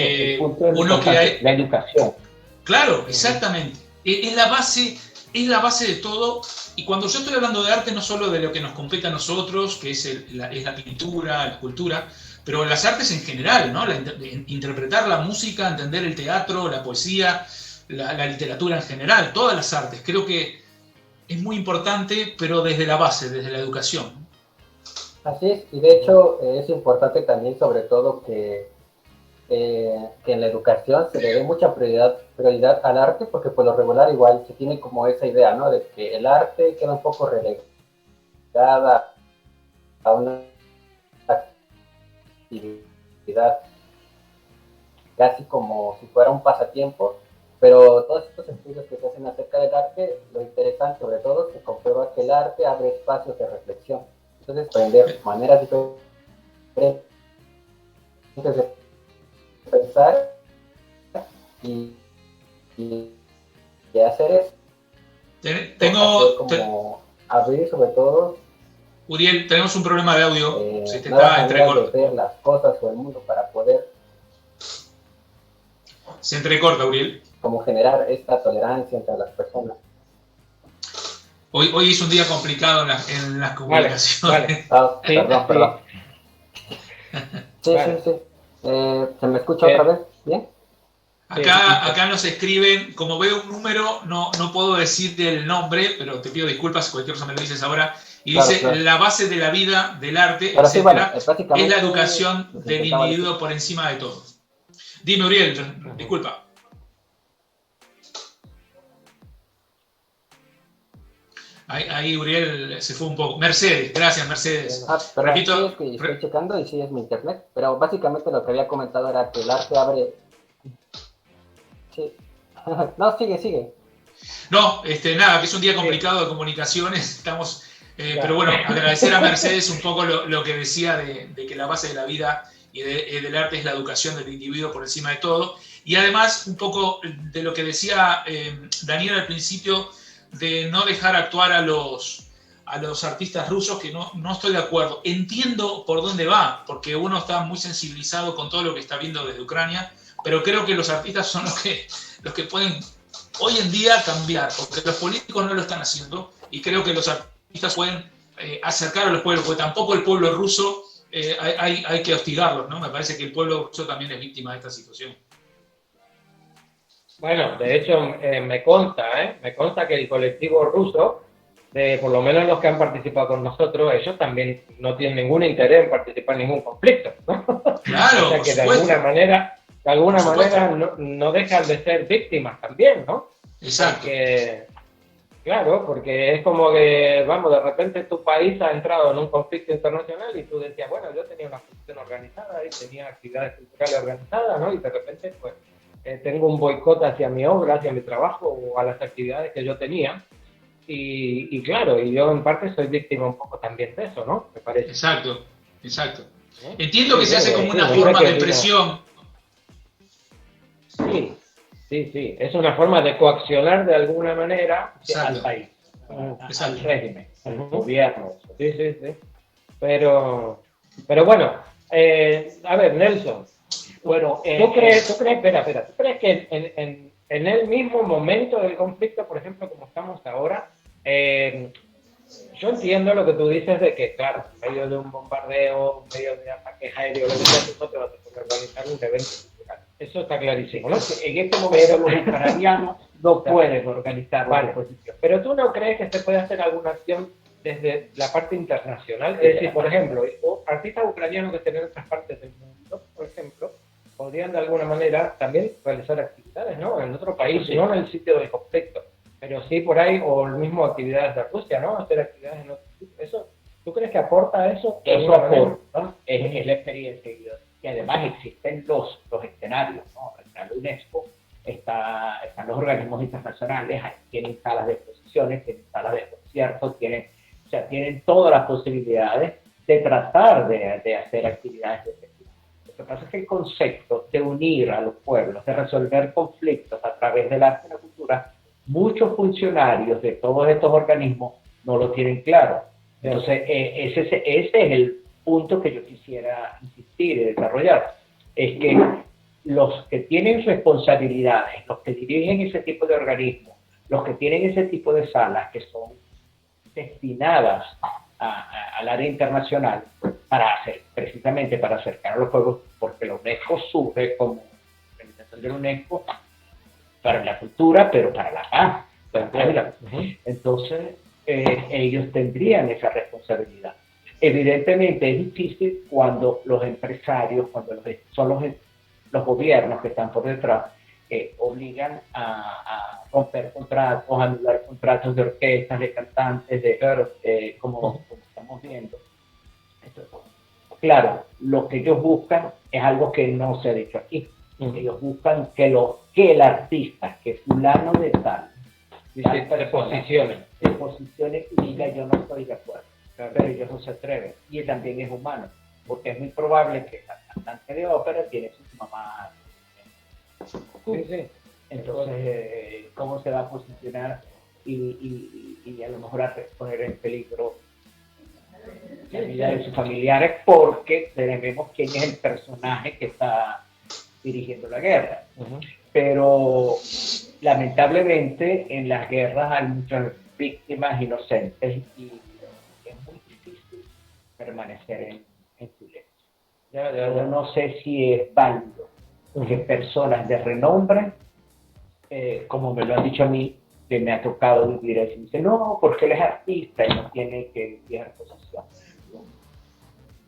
claro, uno que hay... La educación. Claro, exactamente. Es la base de todo. Y cuando yo estoy hablando de arte, no solo de lo que nos compete a nosotros, que es la pintura, la escultura, pero las artes en general, ¿no? Interpretar la música, entender el teatro, la poesía, la literatura en general, todas las artes. Creo que es muy importante, pero desde la base, desde la educación. Así es, y de hecho es importante también sobre todo que en la educación se le dé mucha prioridad al arte, porque por lo regular igual se tiene como esa idea, ¿no? De que el arte queda un poco relegada a una actividad casi como si fuera un pasatiempo, pero todos estos estudios que se hacen acerca del arte, lo interesante sobre todo, se comprueba que el arte abre espacios de reflexión. Entonces, aprender maneras diferentes de pensar y hacer eso. Como abrir sobre todo. Uriel, tenemos un problema de audio. Se te está entrecortando. Ver las cosas o el mundo para poder. Se entrecorta, Uriel. Como generar esta tolerancia entre las personas. Hoy es un día complicado en las comunicaciones. Vale. Perdón. Sí. ¿Se me escucha otra vez? ¿Bien? Acá nos escriben, como veo un número, no puedo decirte el nombre, pero te pido disculpas si cualquier cosa me lo dices ahora. Y claro, dice, la base de la vida, del arte, pero etcétera, sí, es la educación del individuo por encima de todo. Dime, Uriel, disculpa. Ahí Uriel se fue un poco. Mercedes, gracias Mercedes. Repito, sí, es que estoy checando y sí es mi internet, pero básicamente lo que había comentado era que el arte abre... Sí. No, sigue. No, nada, que es un día complicado de comunicaciones, estamos... pero bueno, agradecer a Mercedes un poco lo que decía de que la base de la vida y del arte es la educación del individuo por encima de todo. Y además, un poco de lo que decía Daniel al principio, de no dejar actuar a los artistas rusos, que no estoy de acuerdo. Entiendo por dónde va, porque uno está muy sensibilizado con todo lo que está viendo desde Ucrania, pero creo que los artistas son los que pueden hoy en día cambiar, porque los políticos no lo están haciendo, y creo que los artistas pueden acercar a los pueblos, porque tampoco el pueblo ruso hay que hostigarlos, ¿no? Me parece que el pueblo ruso también es víctima de esta situación. Bueno, de hecho me consta que el colectivo ruso de por lo menos los que han participado con nosotros, ellos también no tienen ningún interés en participar en ningún conflicto, ¿no? Claro, O sea por que supuesto. de alguna Por supuesto. manera no dejan de ser víctimas también, ¿no? Exacto. Porque, claro, porque es como que, vamos, de repente tu país ha entrado en un conflicto internacional y tú decías, bueno, yo tenía una función organizada y tenía actividades culturales organizadas, ¿no? Y de repente, pues, tengo un boicot hacia mi obra, hacia mi trabajo o a las actividades que yo tenía. Y claro, y yo en parte soy víctima un poco también de eso, ¿no? Me parece. Exacto, exacto. ¿Eh? Entiendo que se hace como una sí, forma de que presión. sí, sí. Es una forma de coaccionar de alguna manera Exacto. al país, Exacto. al régimen, al gobierno. Sí. Pero bueno, a ver, Nelson, Bueno, ¿tú crees que en el mismo momento del conflicto, por ejemplo, como estamos ahora, yo entiendo lo que tú dices de que, claro, en medio de un bombardeo, en medio de ataques aéreos, lo que sea, tú no te vas a poder organizar un evento cultural. Eso está clarísimo, ¿no? en este momento los ucranianos no pueden organizar una exposición. Pero tú no crees que se puede hacer alguna acción desde la parte internacional, es decir, por ejemplo, artistas ucranianos que estén en otras partes del mundo, por ejemplo, podrían de alguna manera también realizar actividades, ¿no? En otro país, Sí. no en el sitio del conflicto, pero sí por ahí, o el mismo actividades de Rusia, ¿no? Hacer actividades en otro sitio. ¿Eso, tú crees que aporta eso? Eso aporta, es la experiencia. Y además existen los escenarios, ¿no? Está la UNESCO, están los organismos internacionales, tienen salas de exposiciones, tienen salas de conciertos, tienen todas las posibilidades de tratar de hacer actividades de este tipo. Lo que pasa es que el concepto de unir a los pueblos, de resolver conflictos a través del arte y la cultura, muchos funcionarios de todos estos organismos no lo tienen claro. Entonces, ese es el punto que yo quisiera insistir y desarrollar. Es que los que tienen responsabilidades, los que dirigen ese tipo de organismos, los que tienen ese tipo de salas que son destinadas al área internacional precisamente para acercar a los pueblos, porque la UNESCO surge como organización de la UNESCO para la cultura, pero para la paz. Entonces, ellos tendrían esa responsabilidad. Evidentemente es difícil cuando los empresarios, cuando son los gobiernos que están por detrás, obligan a romper contratos, a anular contratos de orquestas, de cantantes, como estamos viendo. Entonces, claro, lo que ellos buscan es algo que no se ha dicho aquí. Ellos buscan que el artista, que fulano de tal, se posicione y diga yo no estoy de acuerdo. Pero ellos no se atreven. Y también es humano, porque es muy probable que la cantante de ópera tiene su mamá. Entonces, ¿cómo se va a posicionar y a lo mejor a poner en peligro la vida de sus familiares porque tenemos quién es el personaje que está dirigiendo la guerra? Pero lamentablemente en las guerras hay muchas víctimas inocentes y es muy difícil permanecer en silencio. Yo no sé si es válido que personas de renombre, como me lo han dicho a mí, que me ha tocado vivir eso, y dice, no, porque él es artista y no tiene que vivir posición.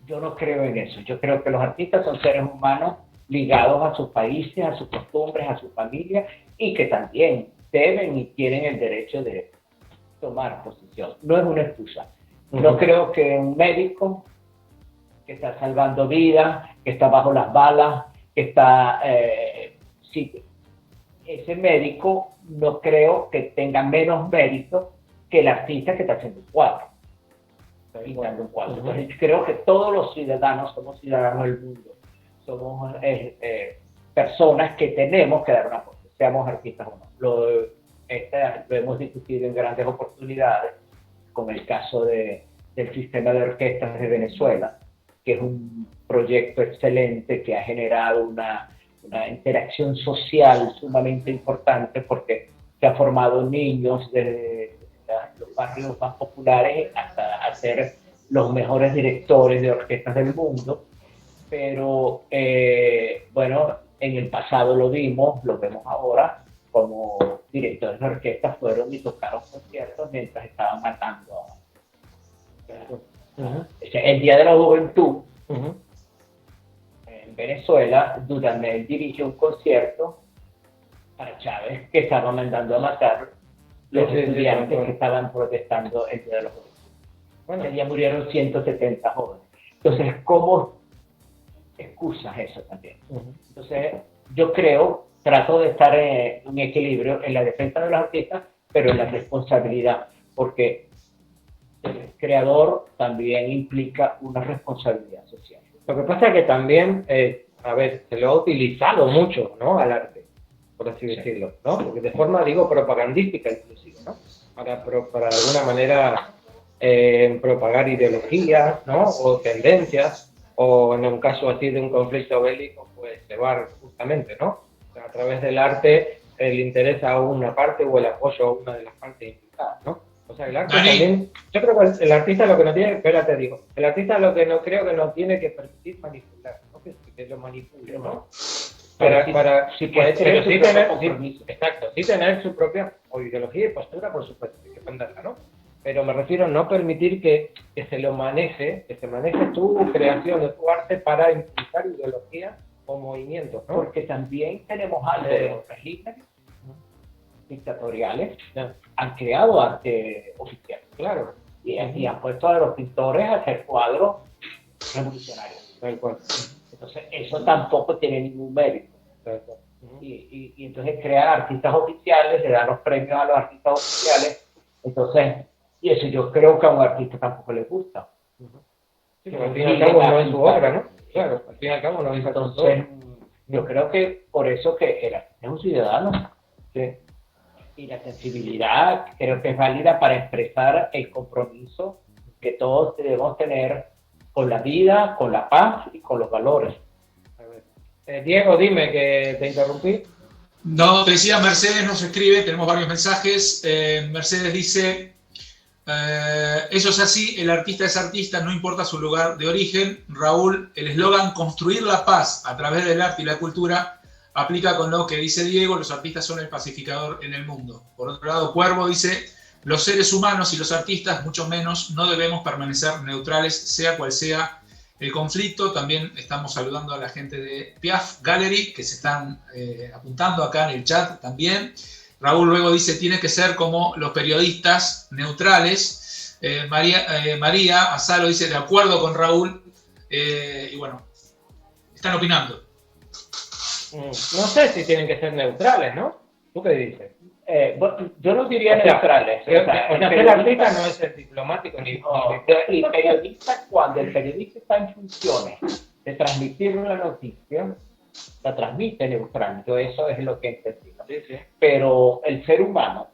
Yo no creo en eso. Yo creo que los artistas son seres humanos ligados a sus países, a sus costumbres, a su familia, y que también deben y tienen el derecho de tomar posición. No es una excusa. No creo que un médico que está salvando vidas, que está bajo las balas, que está... sí, ese médico no creo que tenga menos mérito que el artista que está haciendo un cuadro. Pintando un cuadro. Entonces creo que todos los ciudadanos somos ciudadanos del mundo. Somos personas que tenemos que dar una voz, seamos artistas o no. Lo hemos discutido en grandes oportunidades con el caso del sistema de orquestas de Venezuela, que es un proyecto excelente que ha generado una interacción social sumamente importante porque se ha formado niños desde los barrios más populares hasta ser los mejores directores de orquestas del mundo. Pero bueno, en el pasado lo vemos ahora, como directores de orquesta fueron y tocaron conciertos mientras estaban matando a... El Día de la Juventud en Venezuela, Dudamel dirigió un concierto para Chávez que estaba mandando a matar los estudiantes que estaban protestando el Día de la Juventud. Bueno, ese día murieron 170 jóvenes. Entonces, ¿cómo excusas eso también? Entonces, yo trato de estar en un equilibrio en la defensa de los artistas, pero en la responsabilidad, porque el creador también implica una responsabilidad social. Lo que pasa es que también, a ver, se lo ha utilizado mucho, ¿no? Al arte, por así decirlo, ¿no? Porque de forma, digo, propagandística inclusive, ¿no? Para de alguna manera propagar ideologías, ¿no? O tendencias, o en un caso así de un conflicto bélico, pues llevar justamente, ¿no? O sea, a través del arte le interesa a una parte o el apoyo a una de las partes implicadas, ¿no? O sea, el arte también, yo creo que el artista lo que no tiene, espérate, digo, el artista lo que no creo que no tiene que permitir manipular, ¿no? Que lo manipule, ¿no? Sí puede tener su propio compromiso. Exacto, sí tener su propia ideología y postura, por supuesto, hay que defenderla, ¿no? Pero me refiero a no permitir que se maneje tu creación, tu arte para impulsar ideología o movimientos, ¿no? Porque también tenemos algo de los regímenes dictatoriales, han creado arte oficial, claro, y han puesto a los pintores a hacer cuadros revolucionarios. Entonces, eso tampoco tiene ningún mérito. Y entonces crean artistas oficiales, le dan los premios a los artistas oficiales, entonces, y eso yo creo que a un artista tampoco le gusta. Sí, pero al fin y al cabo no es su obra, ¿no? Claro, al fin y al cabo no es su obra. Yo creo que por eso que el artista es un ciudadano. Sí. Y la sensibilidad creo que es válida para expresar el compromiso que todos debemos tener con la vida, con la paz y con los valores. A ver. Diego, dime que te interrumpí. No, te decía, Mercedes nos escribe, tenemos varios mensajes. Mercedes dice, eso es así, el artista es artista, no importa su lugar de origen. Raúl, el eslogan construir la paz a través del arte y la cultura aplica con lo que dice Diego, los artistas son el pacificador en el mundo. Por otro lado, Cuervo dice, los seres humanos y los artistas, mucho menos, no debemos permanecer neutrales, sea cual sea el conflicto. También estamos saludando a la gente de Piaf Gallery, que se están apuntando acá en el chat también. Raúl luego dice, tiene que ser como los periodistas neutrales. María Asalo dice, de acuerdo con Raúl. Y bueno, están opinando. No sé si tienen que ser neutrales, ¿no? ¿Tú qué dices? Yo no diría neutrales. El artista no es el diplomático ni... El periodista, cuando el periodista está en funciones de transmitir una noticia, la transmite neutral. Yo eso es lo que entendí. ¿No? Sí. Pero el ser humano,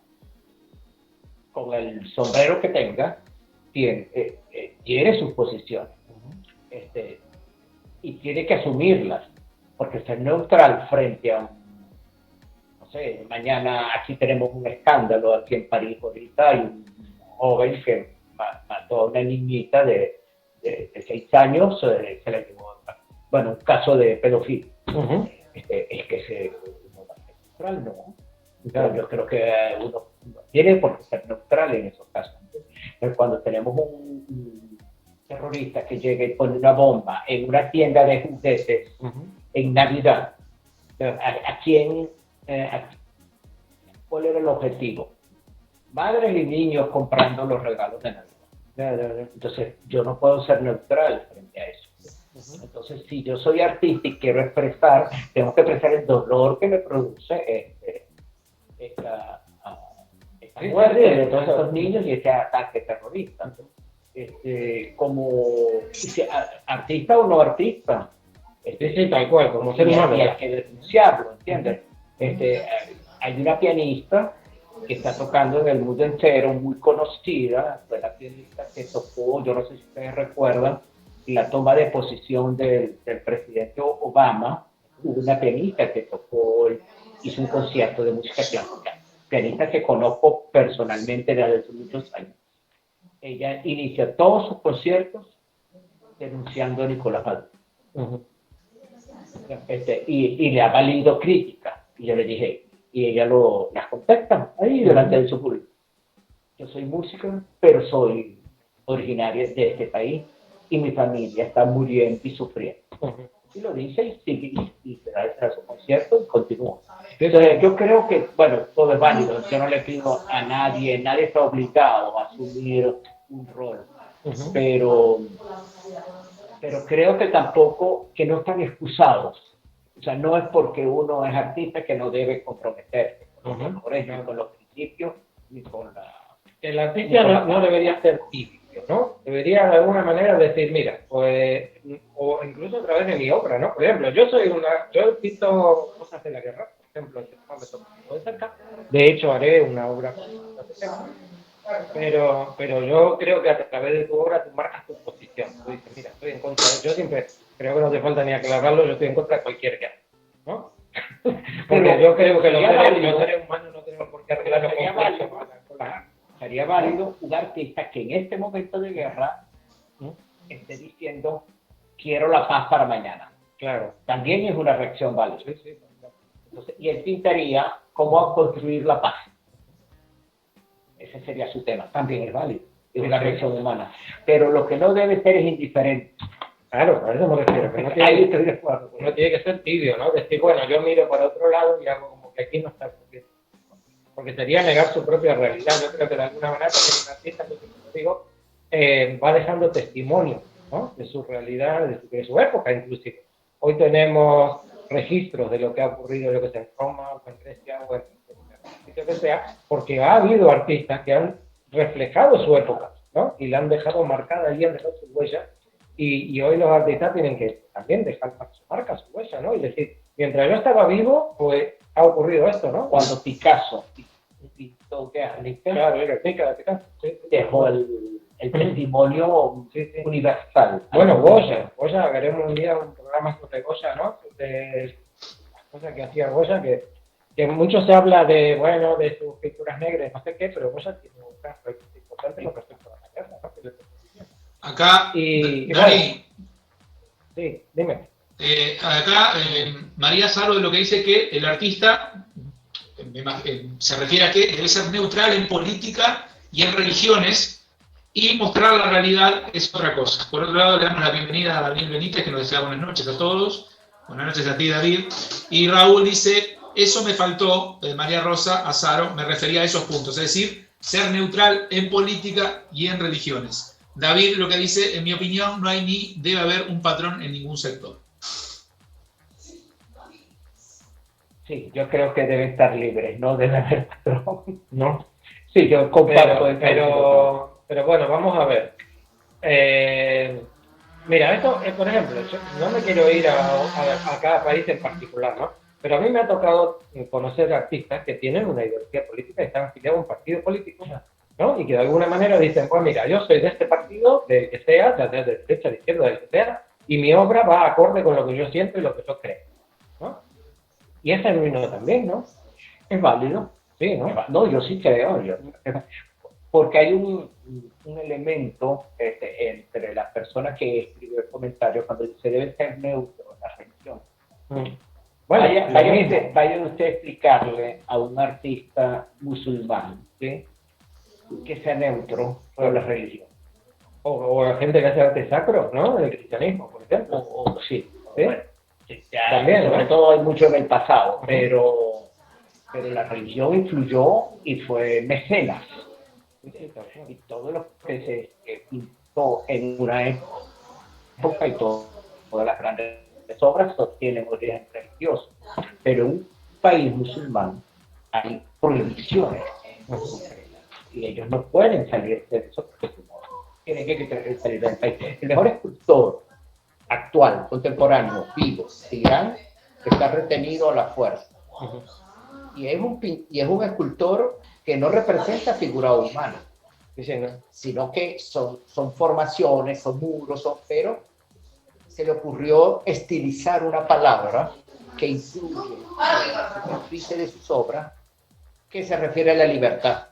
con el sombrero que tenga, tiene sus posiciones. Y tiene que asumirlas. Porque ser neutral frente a no sé, mañana aquí tenemos un escándalo aquí en París ahorita, hay un joven que mató a una niñita de 6 años, se la llevó, bueno, un caso de pedofilia. Es que uno va a ser neutral, ¿no? Entonces, yo creo que uno tiene por qué ser neutral en esos casos. Pero cuando tenemos un terrorista que llega y pone una bomba en una tienda de juguetes, en Navidad, ¿a quién? ¿Cuál era el objetivo? Madres y niños comprando los regalos de Navidad. Entonces, yo no puedo ser neutral frente a eso. Entonces, si yo soy artista y quiero expresar, tengo que expresar el dolor que me produce esta muerte de todos estos niños y este ataque terrorista. Como artista o no artista. Sí, tal cual, como ser humano. Y hay que denunciarlo, ¿entiendes? Hay una pianista que está tocando en el mundo entero, muy conocida, fue la pianista que tocó, yo no sé si ustedes recuerdan, la toma de posición del presidente Obama. Hubo una pianista que hizo un concierto de música clásica, pianista que conozco personalmente desde hace muchos años. Ella inicia todos sus conciertos denunciando a Nicolás Maduro. Y le ha valido crítica. Y yo le dije, y ella las contesta ahí delante de su público. Yo soy música, pero soy originaria de este país y mi familia está muriendo y sufriendo. Y lo dice y sigue y se da su concierto y continúa. Entonces, yo creo que, bueno, todo es válido. Yo no le pido a nadie está obligado a asumir un rol. Pero creo que tampoco, que no están excusados. O sea, no es porque uno es artista que no debe comprometerse con los valores, ni con los principios, ni con la... El artista no debería ser típico, ¿no? Debería de alguna manera decir, mira, pues, o incluso a través de mi obra, ¿no? Por ejemplo, yo pinto cosas de la guerra, por ejemplo, me toca de cerca. De hecho, haré una obra con este tema. Pero yo creo que a través de tu obra tú marcas tu posición. Tú dices, mira, estoy en contra. Yo siempre creo que no hace falta ni aclararlo, yo estoy en contra de cualquier guerra, ¿no? Porque yo creo que los seres humanos no tenemos por qué arreglar los conflictos con las armas. Sería válido un artista que en este momento de guerra esté diciendo quiero la paz para mañana. Claro. También es una reacción válida. Sí. Entonces, y él pintaría cómo construir la paz. Ese sería su tema. También es válido. Es una reacción humana. Pero lo que no debe ser es indiferente. Claro, a eso me refiero. Que no tiene que ser tibio, ¿no? Decir, bueno, yo miro para otro lado y hago como que aquí no está ocurriendo. Porque sería negar su propia realidad. Yo creo que de alguna manera también un artista, como digo, va dejando testimonio, ¿no? De su realidad, de su época inclusive. Hoy tenemos registros de lo que ha ocurrido, yo que sé, en Roma, o en Grecia, o en sitio que sea, porque ha habido artistas que han reflejado su época, ¿no? Y la han dejado marcada y han dejado su huella. Y hoy los artistas tienen que también dejar su marca, su huella, ¿no? Y decir, mientras yo estaba vivo, pues ha ocurrido esto, ¿no? Cuando Picasso pintó Guernica, claro, Guernica, sí, dejó el testimonio universal. Bueno, Goya, haremos un día un programa sobre Goya, ¿no? De las cosas que hacía Goya, que mucho se habla de, bueno, de sus pinturas negras, no sé qué, pero Goya tiene un caso importante con respecto a la guerra, ¿no? Acá, y Dani, sí, dime. Acá María Sardo de lo que dice que el artista se refiere a que debe ser neutral en política y en religiones y mostrar la realidad es otra cosa. Por otro lado, le damos la bienvenida a Daniel Benítez, que nos desea buenas noches a todos. Buenas noches a ti, David. Y Raúl dice, eso me faltó, María Rosa, a Saro, me refería a esos puntos, es decir, ser neutral en política y en religiones. David lo que dice, en mi opinión, no hay ni debe haber un patrón en ningún sector. Sí, yo creo que deben estar libres, no debe haber patrón. No. Sí, yo comparto. Pero bueno, vamos a ver. Mira, esto, por ejemplo, yo no me quiero ir a cada país en particular, ¿no? Pero a mí me ha tocado conocer artistas que tienen una ideología política y están afiliados a un partido político, ¿no? Y que de alguna manera dicen, pues mira, yo soy de este partido, del que sea, ya sea de derecha, de izquierda, del que sea, y mi obra va acorde con lo que yo siento y lo que yo creo, ¿no? Y es genuino también, ¿no? Es válido. Sí, ¿no? No, yo sí creo. Porque hay un elemento entre las personas que escriben el comentario cuando se debe ser neutro en la religión. Bueno, vaya usted a explicarle a un artista musulmán, ¿sí?, que sea neutro con la religión. O la gente que hace arte sacro, ¿no? El cristianismo, por ejemplo. Sí. Bueno, ya, también, sobre ¿no? todo hay mucho en el pasado, pero la religión influyó y fue mecenas. Y todo lo que se pintó en una época y todas las grandes obras tienen origen religioso. Pero en un país musulmán hay prohibiciones y ellos no pueden salir de eso porque tienen que salir del país. El mejor escultor actual, contemporáneo, vivo, de Irán, está retenido a la fuerza. Y es un escultor que no representa figura humana, sino que son formaciones, son muros, pero se le ocurrió estilizar una palabra que incluye la superficie de sus obras, que se refiere a la libertad.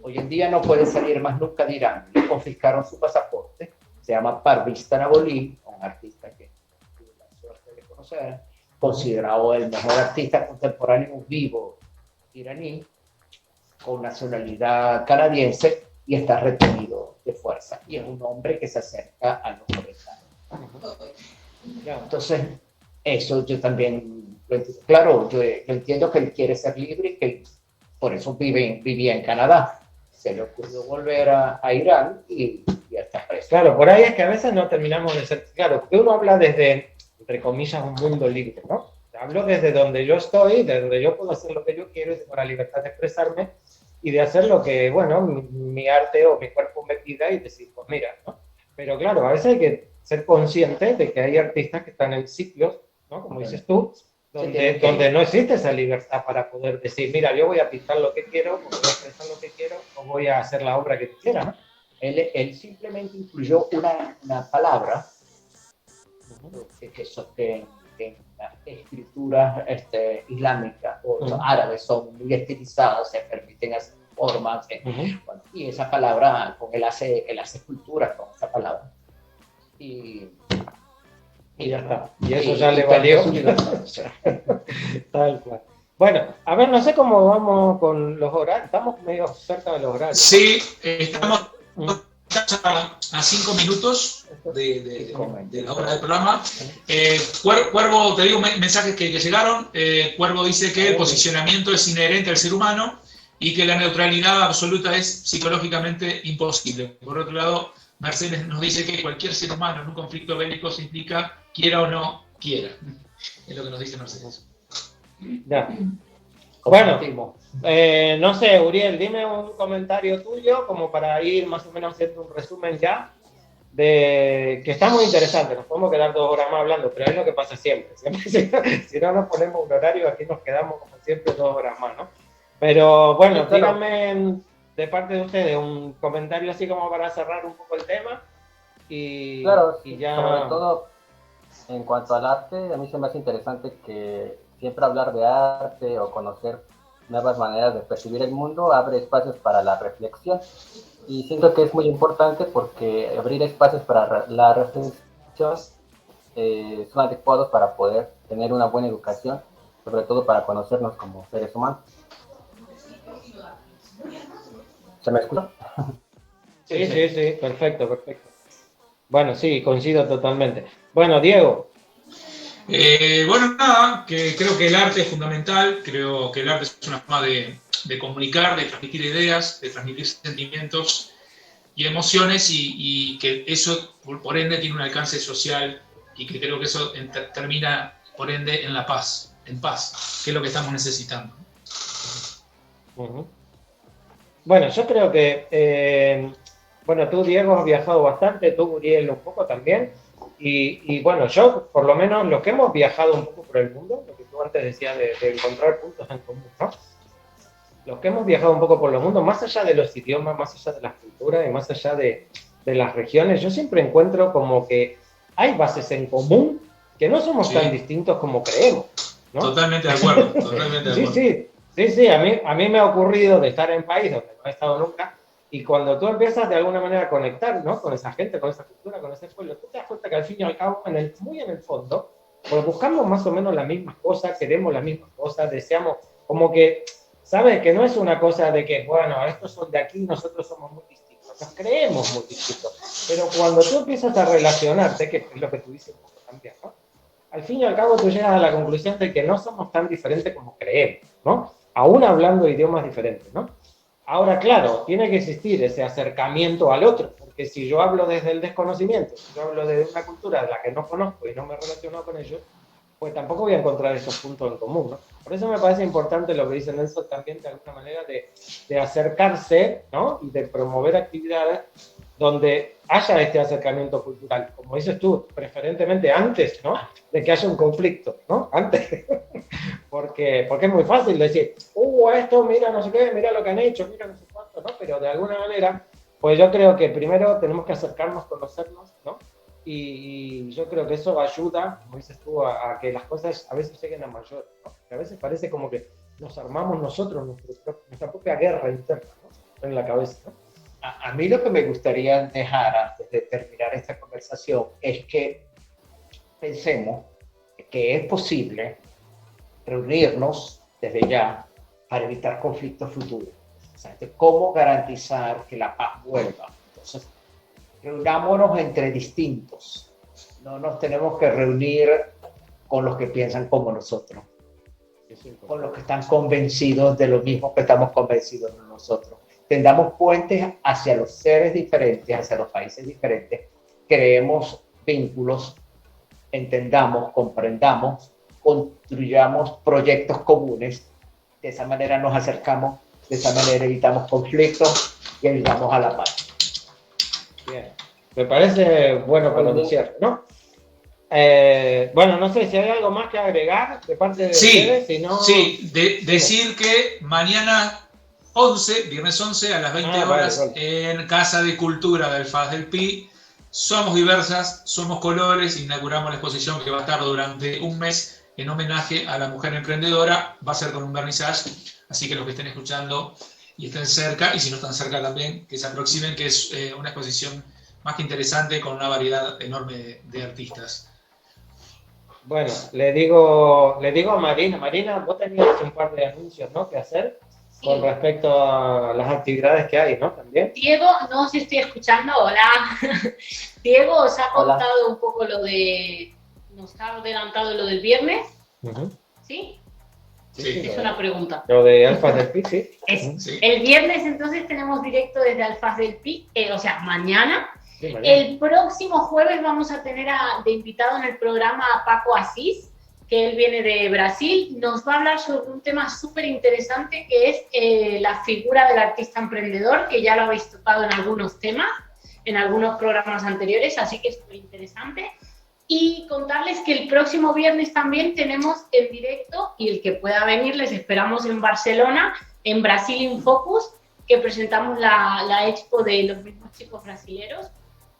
Hoy en día no puede salir más nunca de Irán. Le confiscaron su pasaporte. Se llama Parviz Tanabolí, un artista que tuve la suerte de conocer, considerado el mejor artista contemporáneo vivo iraní con nacionalidad canadiense y está retenido de fuerza. Y es un hombre que se acerca a los 90 años. Entonces, eso yo también lo entiendo. Claro, yo entiendo que él quiere ser libre y que por eso vivía en Canadá. Se le ocurrió volver a Irán y ya está preso. Claro, por ahí es que a veces no terminamos de ser claro, porque uno habla desde, entre comillas, un mundo libre, ¿no? Hablo desde donde yo estoy, desde donde yo puedo hacer lo que yo quiero y tengo la libertad de expresarme y de hacer lo que, bueno, mi arte o mi cuerpo me pida y decir, pues mira, ¿no? Pero claro, a veces hay que ser consciente de que hay artistas que están en ciclos, ¿no? Como dices tú, donde no existe esa libertad para poder decir, mira, yo voy a pintar lo que quiero, o voy a expresar lo que quiero, o voy a hacer la obra que quiera, ¿no? Él simplemente incluyó una palabra que en las escrituras islámicas o árabes son muy estilizadas, se permiten hacer formas, bueno, y esa palabra, él hace esculturas con esa palabra. Y ya está. Y eso ya le valió. Tal cual. Bueno, a ver, no sé cómo vamos con los horarios. Estamos medio cerca de los horarios. Sí, estamos a 5 minutos de la hora del programa. Cuervo, te digo mensajes que llegaron. Cuervo dice que el posicionamiento es inherente al ser humano y que la neutralidad absoluta es psicológicamente imposible. Por otro lado, Mercedes nos dice que cualquier ser humano en un conflicto bélico se implica quiera o no quiera. Es lo que nos dice Mercedes. Ya. Bueno, no sé, Uriel, dime un comentario tuyo como para ir más o menos haciendo un resumen ya de que está muy interesante. Nos podemos quedar 2 horas más hablando, pero es lo que pasa siempre. Si no nos ponemos un horario, aquí nos quedamos como siempre 2 horas más, ¿no? Pero bueno, sí, claro. Díganme de parte de ustedes un comentario así como para cerrar un poco el tema y, claro, y ya... sobre todo en cuanto al arte, a mí se me hace interesante que siempre hablar de arte o conocer nuevas maneras de percibir el mundo abre espacios para la reflexión y siento que es muy importante porque abrir espacios para la reflexión son adecuados para poder tener una buena educación, sobre todo para conocernos como seres humanos. ¿Se me escucha? Sí, perfecto. Bueno, sí, coincido totalmente. Bueno, Diego. Bueno, nada, que creo que el arte es fundamental, creo que el arte es una forma de comunicar, de transmitir ideas, de transmitir sentimientos y emociones y que eso, por ende, tiene un alcance social y que creo que eso termina, por ende, en la paz, que es lo que estamos necesitando. Bueno, yo creo que, bueno, tú, Diego, has viajado bastante, tú, Uriel, un poco también. Y bueno, yo, por lo menos, los que hemos viajado un poco por el mundo, lo que tú antes decías de encontrar puntos en común, ¿no? Los que hemos viajado un poco por el mundo, más allá de los idiomas, más allá de las culturas y más allá de las regiones, yo siempre encuentro como que hay bases en común que no somos tan distintos como creemos, ¿no? Totalmente de acuerdo, Sí, a mí me ha ocurrido de estar en país donde no he estado nunca. Y cuando tú empiezas de alguna manera a conectar, ¿no? Con esa gente, con esa cultura, con ese pueblo, tú te das cuenta que al fin y al cabo, muy en el fondo, pues buscamos más o menos las mismas cosas, queremos las mismas cosas, deseamos, como que, ¿sabes? Que no es una cosa de que, bueno, estos son de aquí, nosotros somos muy distintos, nos creemos muy distintos. Pero cuando tú empiezas a relacionarte, que es lo que tú dices un poco también, ¿no? Al fin y al cabo tú llegas a la conclusión de que no somos tan diferentes como creemos, ¿no? Aún hablando idiomas diferentes, ¿no? Ahora, claro, tiene que existir ese acercamiento al otro, porque si yo hablo desde el desconocimiento, si yo hablo desde una cultura de la que no conozco y no me relaciono con ellos, pues tampoco voy a encontrar esos puntos en común, ¿no? Por eso me parece importante lo que dice Nelson también, de alguna manera, de acercarse, ¿no? Y de promover actividades donde haya este acercamiento cultural, como dices tú, preferentemente antes, ¿no? De que haya un conflicto, ¿no? Antes. Porque es muy fácil decir, esto, mira, no sé qué, mira lo que han hecho, mira no sé cuánto, ¿no? Pero de alguna manera, pues yo creo que primero tenemos que acercarnos, conocernos, ¿no? Y yo creo que eso ayuda, como dices tú, a que las cosas a veces lleguen a mayor, ¿no? Que a veces parece como que nos armamos nosotros nuestra propia guerra interna, ¿no? En la cabeza, ¿no? A mí lo que me gustaría dejar antes de terminar esta conversación es que pensemos que es posible reunirnos desde ya para evitar conflictos futuros. O sea, cómo garantizar que la paz vuelva. Entonces, reunámonos entre distintos. No nos tenemos que reunir con los que piensan como nosotros, con los que están convencidos de lo mismo que estamos convencidos de nosotros. Tendamos puentes hacia los seres diferentes, hacia los países diferentes, creemos vínculos, entendamos, comprendamos, construyamos proyectos comunes. De esa manera nos acercamos, de esa manera evitamos conflictos y ayudamos a la paz. Bien, me parece bueno para anunciar, ¿no? Bueno, no sé si hay algo más que agregar de parte de ustedes. Si no... Sí, decir que mañana 11, viernes 11 a las 20 horas, vale. En Casa de Cultura del FAS del Pi, somos diversas, somos colores, inauguramos la exposición que va a estar durante un mes en homenaje a la mujer emprendedora, va a ser con un vernissage, así que los que estén escuchando y estén cerca, y si no están cerca también, que se aproximen, que es una exposición más que interesante con una variedad enorme de artistas. Bueno, le digo a Marina, vos tenías un par de anuncios, ¿no?, que hacer con respecto a las actividades que hay, ¿no? También. Diego, no sé si estoy escuchando, hola. Diego os ha contado un poco nos ha adelantado lo del viernes, ¿sí? Sí, es una pregunta. Lo de Alfaz del Pi, sí. Sí. El viernes entonces tenemos directo desde Alfaz del Pi, o sea, mañana. Sí, mañana. El próximo jueves vamos a tener de invitado en el programa a Paco Asís, que él viene de Brasil, nos va a hablar sobre un tema súper interesante que es la figura del artista emprendedor, que ya lo habéis tocado en algunos temas, en algunos programas anteriores, así que es súper interesante. Y contarles que el próximo viernes también tenemos en directo, y el que pueda venir les esperamos en Barcelona, en Brasil in Focus, que presentamos la expo de los mismos chicos brasileros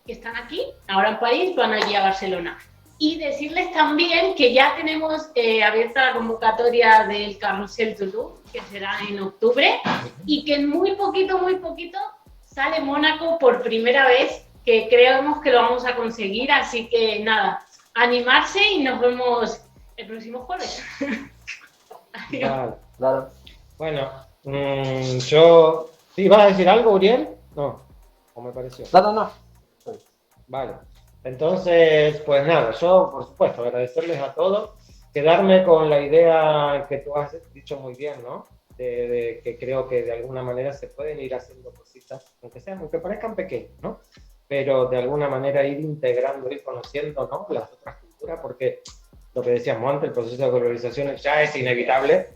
que están aquí, ahora en París, van allí a Barcelona. Y decirles también que ya tenemos abierta la convocatoria del Carrusel Toulouse, que será en octubre, y que en muy poquito sale Mónaco por primera vez, que creemos que lo vamos a conseguir, así que nada, animarse y nos vemos el próximo jueves. Vale. Claro. Bueno, yo... ¿Sí vas a decir algo, Uriel? No, ¿o me pareció? No. Vale. Entonces, pues nada, yo por supuesto agradecerles a todos, quedarme con la idea que tú has dicho muy bien, ¿no? De que creo que de alguna manera se pueden ir haciendo cositas, aunque parezcan pequeñas, ¿no? Pero de alguna manera ir integrando, ir conociendo, ¿no?, las otras culturas, porque lo que decíamos antes, el proceso de globalización ya es inevitable,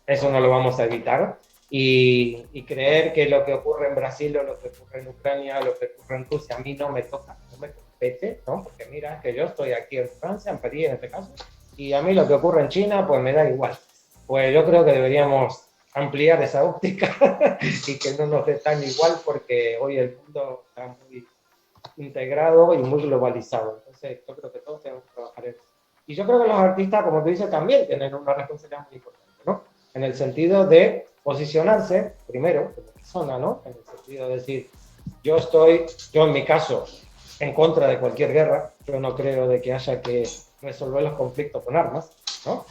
eso no lo vamos a evitar, y creer que lo que ocurre en Brasil o lo que ocurre en Ucrania o lo que ocurre en Rusia a mí no me toca, no me compete, ¿no? Porque mira, que yo estoy aquí en Francia, en París en este caso, y a mí lo que ocurre en China pues me da igual. Pues yo creo que deberíamos ampliar esa óptica y que no nos dé tan igual, porque hoy el mundo está muy integrado y muy globalizado. Entonces yo creo que todos tenemos que trabajar en eso. Y yo creo que los artistas, como tú dices, también tienen una responsabilidad muy importante, ¿no? En el sentido de posicionarse, primero, como persona, ¿no? En el sentido de decir, yo en mi caso, en contra de cualquier guerra, yo no creo de que haya que resolver los conflictos con armas, ¿no?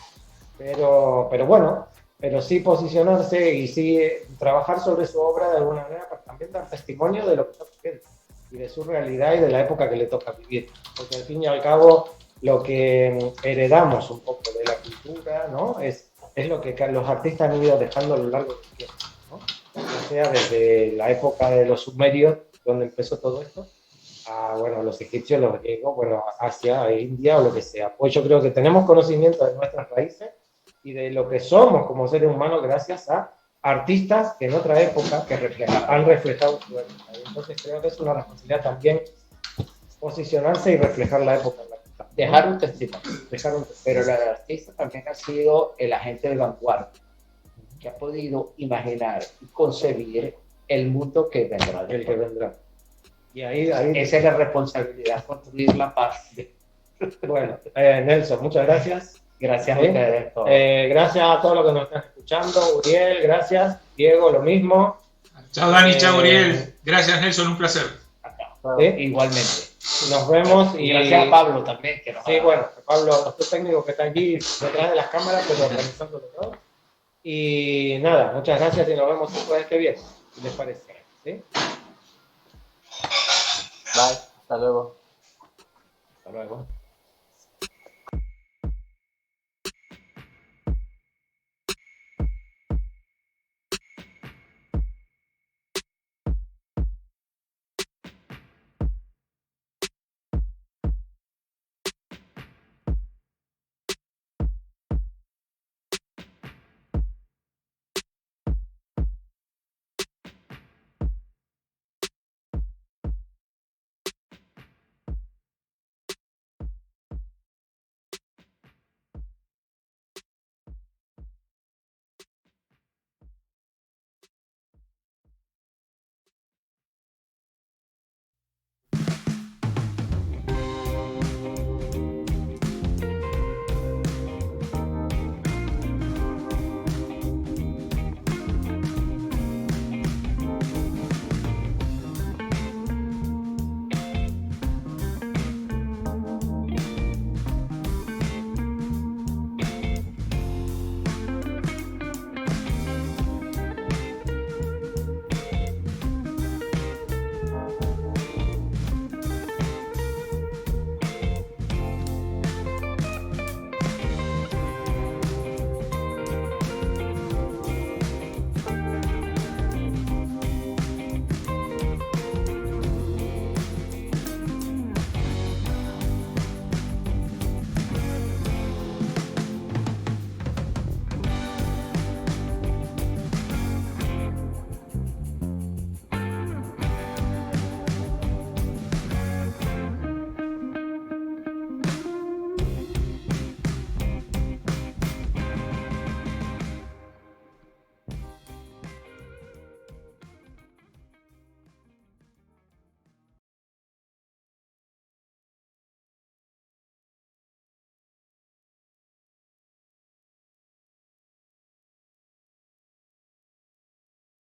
Pero bueno, pero sí posicionarse y sí trabajar sobre su obra de alguna manera para también dar testimonio de lo que está ocurriendo y de su realidad y de la época que le toca vivir. Porque al fin y al cabo, lo que heredamos un poco de la cultura, ¿no?, es lo que los artistas han ido dejando a lo largo del tiempo, ¿no? O sea, desde la época de los sumerios, donde empezó todo esto, a, bueno, los egipcios, los griegos, bueno, Asia, India o lo que sea. Pues yo creo que tenemos conocimiento de nuestras raíces y de lo que somos como seres humanos gracias a artistas que en otra época han reflejado su época. Entonces creo que es una responsabilidad también posicionarse y reflejar la época en la que estamos. Dejar un testimonio. Pero el artista también ha sido el agente de vanguardia, que ha podido imaginar y concebir el mundo que vendrá. El que vendrá. Y ahí esa es la responsabilidad, construir la paz. Bueno, Nelson, muchas gracias. Gracias a ¿sí? ustedes. Gracias a todos los que nos están escuchando. Uriel, gracias. Diego, lo mismo. Chao Dani, chao Uriel. Gracias Nelson, un placer. ¿Sí? Igualmente. Nos vemos. Y gracias a Pablo también. Que sí, bueno, Pablo, nuestro técnico que está allí detrás de las cámaras, pero organizándolo todo. Y nada, muchas gracias y nos vemos el jueves que viene, si les parece. ¿Sí? Bye, hasta luego. Hasta luego.